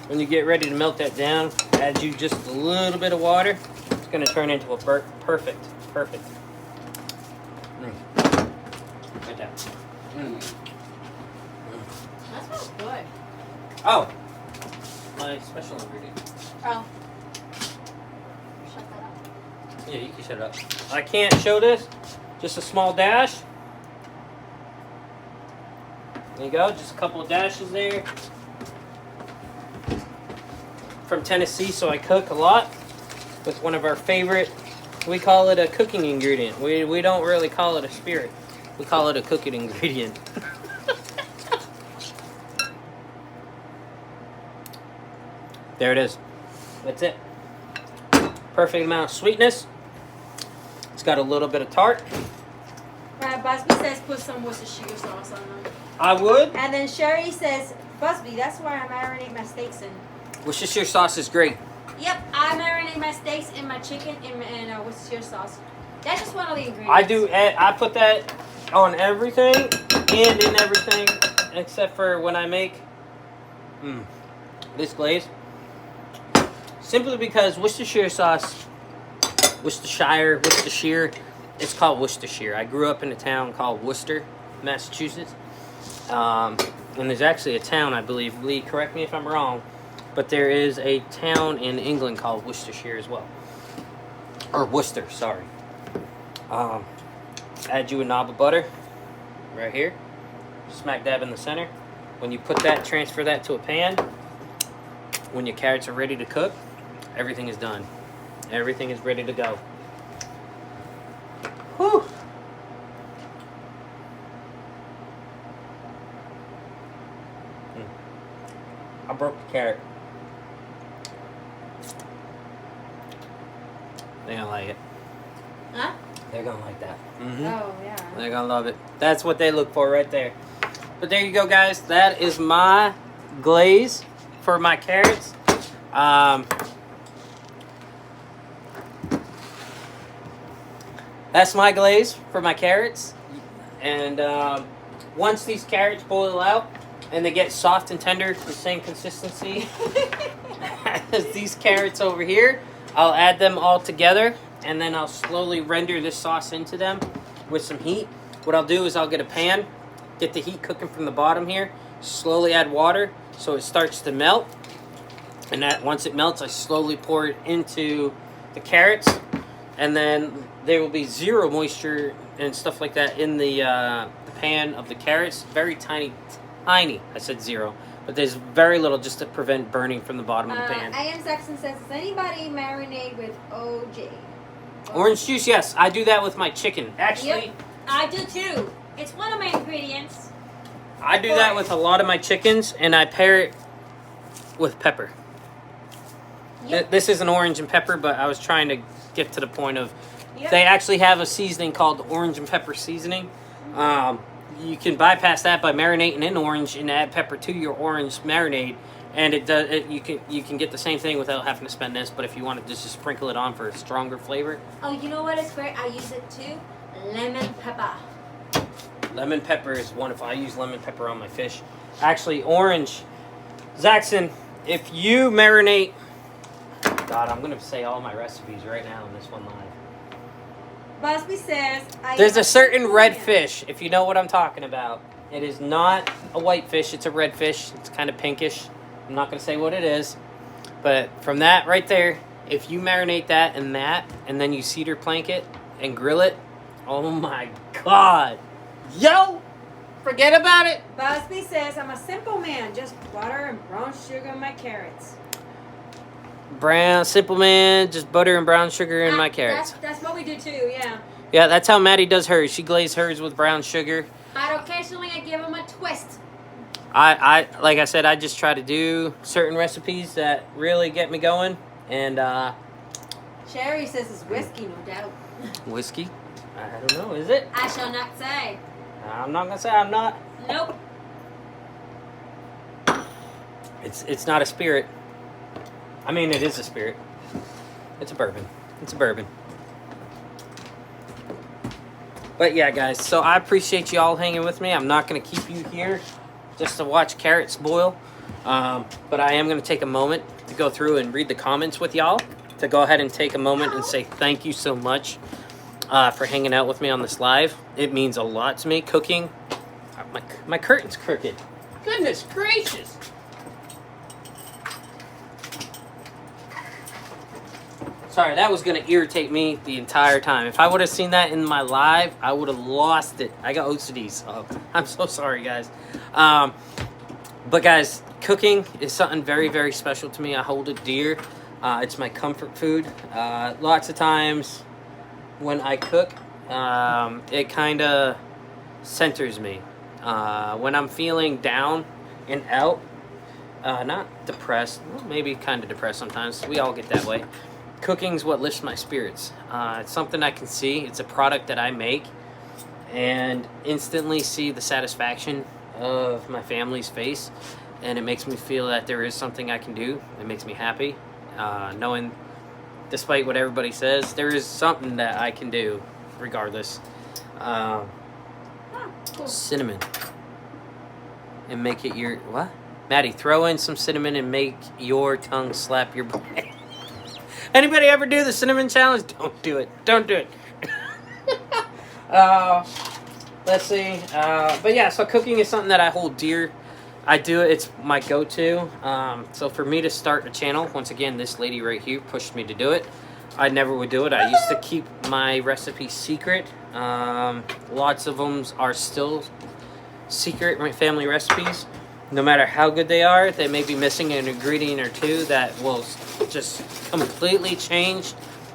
When you get ready to melt that down, add you just a little bit of water. It's gonna turn into a perfect. Right there. That smells good. Oh, my special ingredient. Oh. Shut that up. Yeah, you can shut it up. I can't show this. Just a small dash. There you go. Just a couple of dashes there. From Tennessee, so I cook a lot with one of our favorite. We call it a cooking ingredient. We don't really call it a spirit. We call it a cooking ingredient. There it is. That's it. Perfect amount of sweetness. It's got a little bit of tart. Right, Busby says put some Worcestershire sauce on them. I would. And then Sherry says, Busby, that's why I marinate my steaks in. Worcestershire sauce is great. Yep, I marinate my steaks and my chicken in Worcestershire sauce. That's just one of the ingredients. I do. I put that on everything and in everything except for when I make this glaze. Simply because Worcestershire sauce, Worcestershire, it's called Worcestershire. I grew up in a town called Worcester, Massachusetts. And there's actually a town, I believe, Lee, correct me if I'm wrong, but there is a town in England called Worcestershire as well. Or Worcester, sorry. Add you a knob of butter right here, smack dab in the center. When you put that, transfer that to a pan. When your carrots are ready to cook, everything is done. Everything is ready to go. Whew. I broke the carrot. They're gonna like it. Huh? They're gonna like that. Mm-hmm. Oh, yeah. They're gonna love it. That's what they look for right there. But there you go, guys. That is my glaze for my carrots. That's my glaze for my carrots. And once these carrots boil out and they get soft and tender, the same consistency as these carrots over here, I'll add them all together and then I'll slowly render this sauce into them with some heat. What I'll do is I'll get a pan, get the heat cooking from the bottom here, slowly add water so it starts to melt. And that once it melts, I slowly pour it into the carrots, and then there will be zero moisture and stuff like that in the pan of the carrots. Very tiny. I said zero, but there's very little just to prevent burning from the bottom of the pan. I am Saxon says, does anybody marinate with OJ? Orange juice, yes, I do that with my chicken. Actually, Yep. I do too. It's one of my ingredients. I do that with a lot of my chickens, and I pair it with pepper. Yep. This is an orange and pepper, but I was trying to get to the point of Yep. they actually have a seasoning called orange and pepper seasoning. you can bypass that by marinating in orange and add pepper to your orange marinade, and it does. You can get the same thing without having to spend this. But if you want to just sprinkle it on for a stronger flavor, Oh, you know what is great? I use it too. Lemon pepper. lemon pepper is wonderful. I use lemon pepper on my fish. Actually, orange. Zaxxon, if you marinate, God, I'm gonna say all my recipes right now in this one live. Busby says, There's a certain red fish, if you know what I'm talking about. It is not a white fish, it's a red fish. It's kind of pinkish. I'm not going to say what it is. But from that right there, if you marinate that, and then you cedar plank it and grill it, oh my God. Yo! Forget about it. Busby says, I'm a simple man, just butter and brown sugar in my carrots. Brown, simple man, just butter and brown sugar in my carrots. That's what we do too, yeah. Yeah, that's how Maddie does hers. She glazes hers with brown sugar. But occasionally I give them a twist. I like I said, I just try to do certain recipes that really get me going. And Sherry says it's whiskey, no doubt. whiskey? I don't know, is it? I shall not say. I'm not gonna say I'm not. Nope. It's not a spirit. I mean, it is a spirit. It's a bourbon. It's a bourbon. But yeah, guys, so I appreciate you all hanging with me. I'm not going to keep you here just to watch carrots boil. But I am going to take a moment to go through and read the comments with y'all. To go ahead and take a moment and say thank you so much for hanging out with me on this live. It means a lot to me. Cooking. My curtain's crooked. Goodness gracious. Sorry, that was going to irritate me the entire time. If I would have seen that in my live, I would have lost it. I got OCD, so I'm so sorry, guys. But guys, cooking is something very, very special to me. I hold it dear. It's my comfort food. Lots of times when I cook, it kind of centers me. When I'm feeling down and out, not depressed, well, maybe kind of depressed sometimes. We all get that way. Cooking's what lifts my spirits. It's something I can see. It's a product that I make and instantly see the satisfaction of my family's face, and it makes me feel that there is something I can do. It makes me happy, knowing, despite what everybody says, there is something that I can do regardless. Cinnamon. And make it your... What? Maddie, throw in some cinnamon and make your tongue slap your brain. Anybody ever do the cinnamon challenge? Don't do it. Don't do it. Let's see. But yeah, so cooking is something that I hold dear. I do it. It's my go-to. So for me to start a channel, once again, this lady right here pushed me to do it. I never would do it. I used to keep my recipes secret. Lots of them are still secret, my family recipes. No matter how good they are, they may be missing an ingredient or two that will just completely change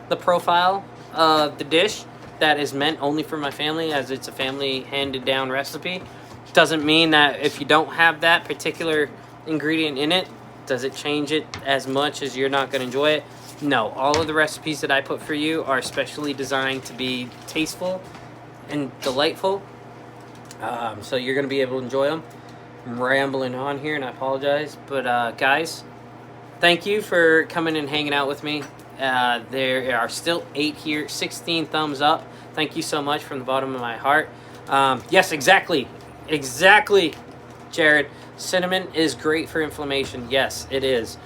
the profile of the dish that is meant only for my family, as it's a family handed down recipe. Doesn't mean that if you don't have that particular ingredient in it, does it change it as much as you're not going to enjoy it? No, all of the recipes that I put for you are specially designed to be tasteful and delightful. So you're going to be able to enjoy them. I'm rambling on here and I apologize, but guys, thank you for coming and hanging out with me. There are still 8 here, 16 thumbs up. Thank you so much from the bottom of my heart. Yes, exactly, Jared. Cinnamon is great for inflammation. Yes, it is.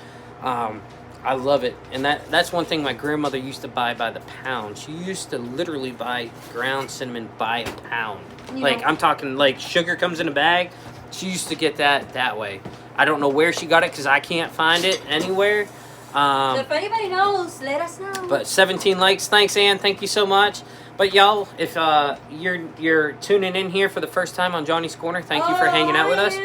I love it, and that's one thing my grandmother used to buy by the pound. She used to literally buy ground cinnamon by a pound. I'm talking like sugar comes in a bag. She used to get that way. I don't know where she got it because I can't find it anywhere. So if anybody knows, let us know. But 17 likes. Thanks, Ann. Thank you so much. But y'all, if you're tuning in here for the first time on Johnny's Corner, thank you for hanging out with us.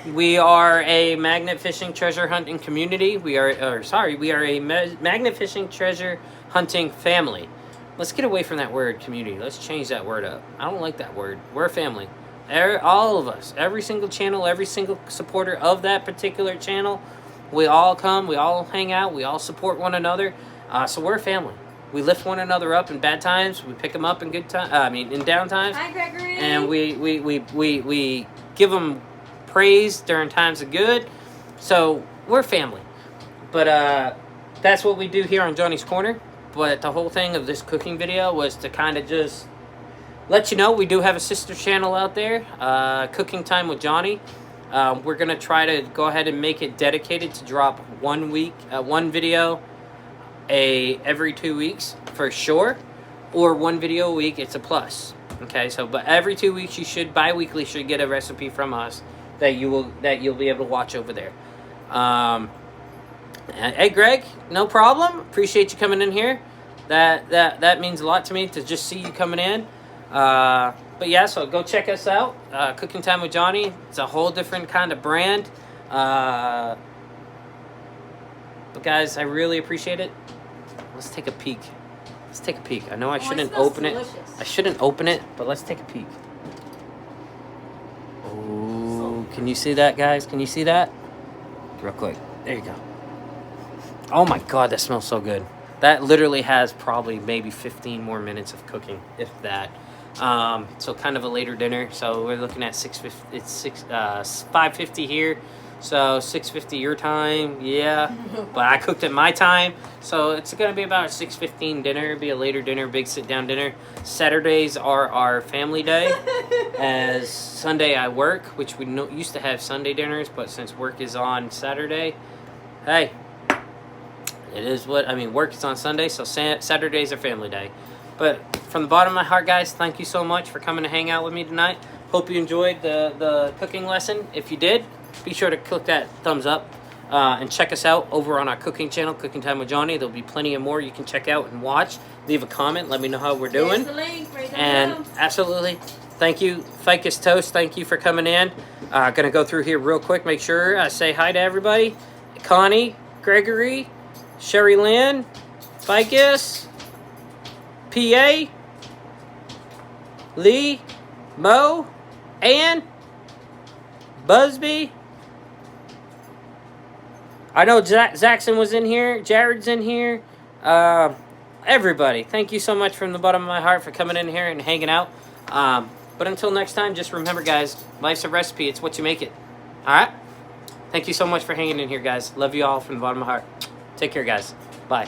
We are a magnet fishing treasure hunting community. We are a magnet fishing treasure hunting family. Let's get away from that word community. Let's change that word up. I don't like that word. We're a family. All of us, every single channel, every single supporter of that particular channel, we all come, we all hang out, we all support one another. So we're a family. we lift one another up in bad times. We pick them up in good time. In down times. Hi, Gregory. And we give them praise during times of good. So we're family. But that's what we do here on Johnny's Corner. But the whole thing of this cooking video was to kind of just let you know we do have a sister channel out there, Cooking Time with Johnny. We're gonna try to go ahead and make it dedicated to drop one video every 2 weeks for sure, or one video a week. It's a plus. Okay, so but every 2 weeks you should bi-weekly should get a recipe from us that you'll be able to watch over there. Hey Greg, no problem. Appreciate you coming in here. That means a lot to me to just see you coming in. But yeah, so go check us out. Cooking Time with Johnny. It's a whole different kind of brand. But guys, I really appreciate it. Let's take a peek. Let's take a peek. I know I shouldn't open it. I shouldn't open it, but let's take a peek. Oh, can you see that, guys? Can you see that? Real quick. There you go. Oh my God, that smells so good. That literally has probably maybe 15 more minutes of cooking, if that. So kind of a later dinner. So we're looking at 6:50. It's 5:50 here. So 6:50 your time. Yeah, but I cooked at my time, so it's gonna be about a 6:15 dinner. It'll be a later dinner, big sit down dinner. Saturdays are our family day. As Sunday I work, which we used to have Sunday dinners, but since work is on Saturday, hey. It is what, work is on Sunday, so Saturdays are family day. But from the bottom of my heart, guys, thank you so much for coming to hang out with me tonight. Hope you enjoyed the cooking lesson. If you did, be sure to click that thumbs up and check us out over on our cooking channel, Cooking Time with Johnny. There'll be plenty of more you can check out and watch. Leave a comment. Let me know how we're doing. There's the link right down And below. absolutely, thank you, Ficus Toast. Thank you for coming in. Gonna go through here real quick. Make sure I say hi to everybody. Connie, Gregory, Sherry Lynn, Ficus, PA, Lee, Mo, Ann, Busby. I know Zaxon was in here. Jared's in here. Everybody, thank you so much from the bottom of my heart for coming in here and hanging out. But until next time, just remember, guys, life's a recipe. It's what you make it. All right? Thank you so much for hanging in here, guys. Love you all from the bottom of my heart. Take care, guys. Bye.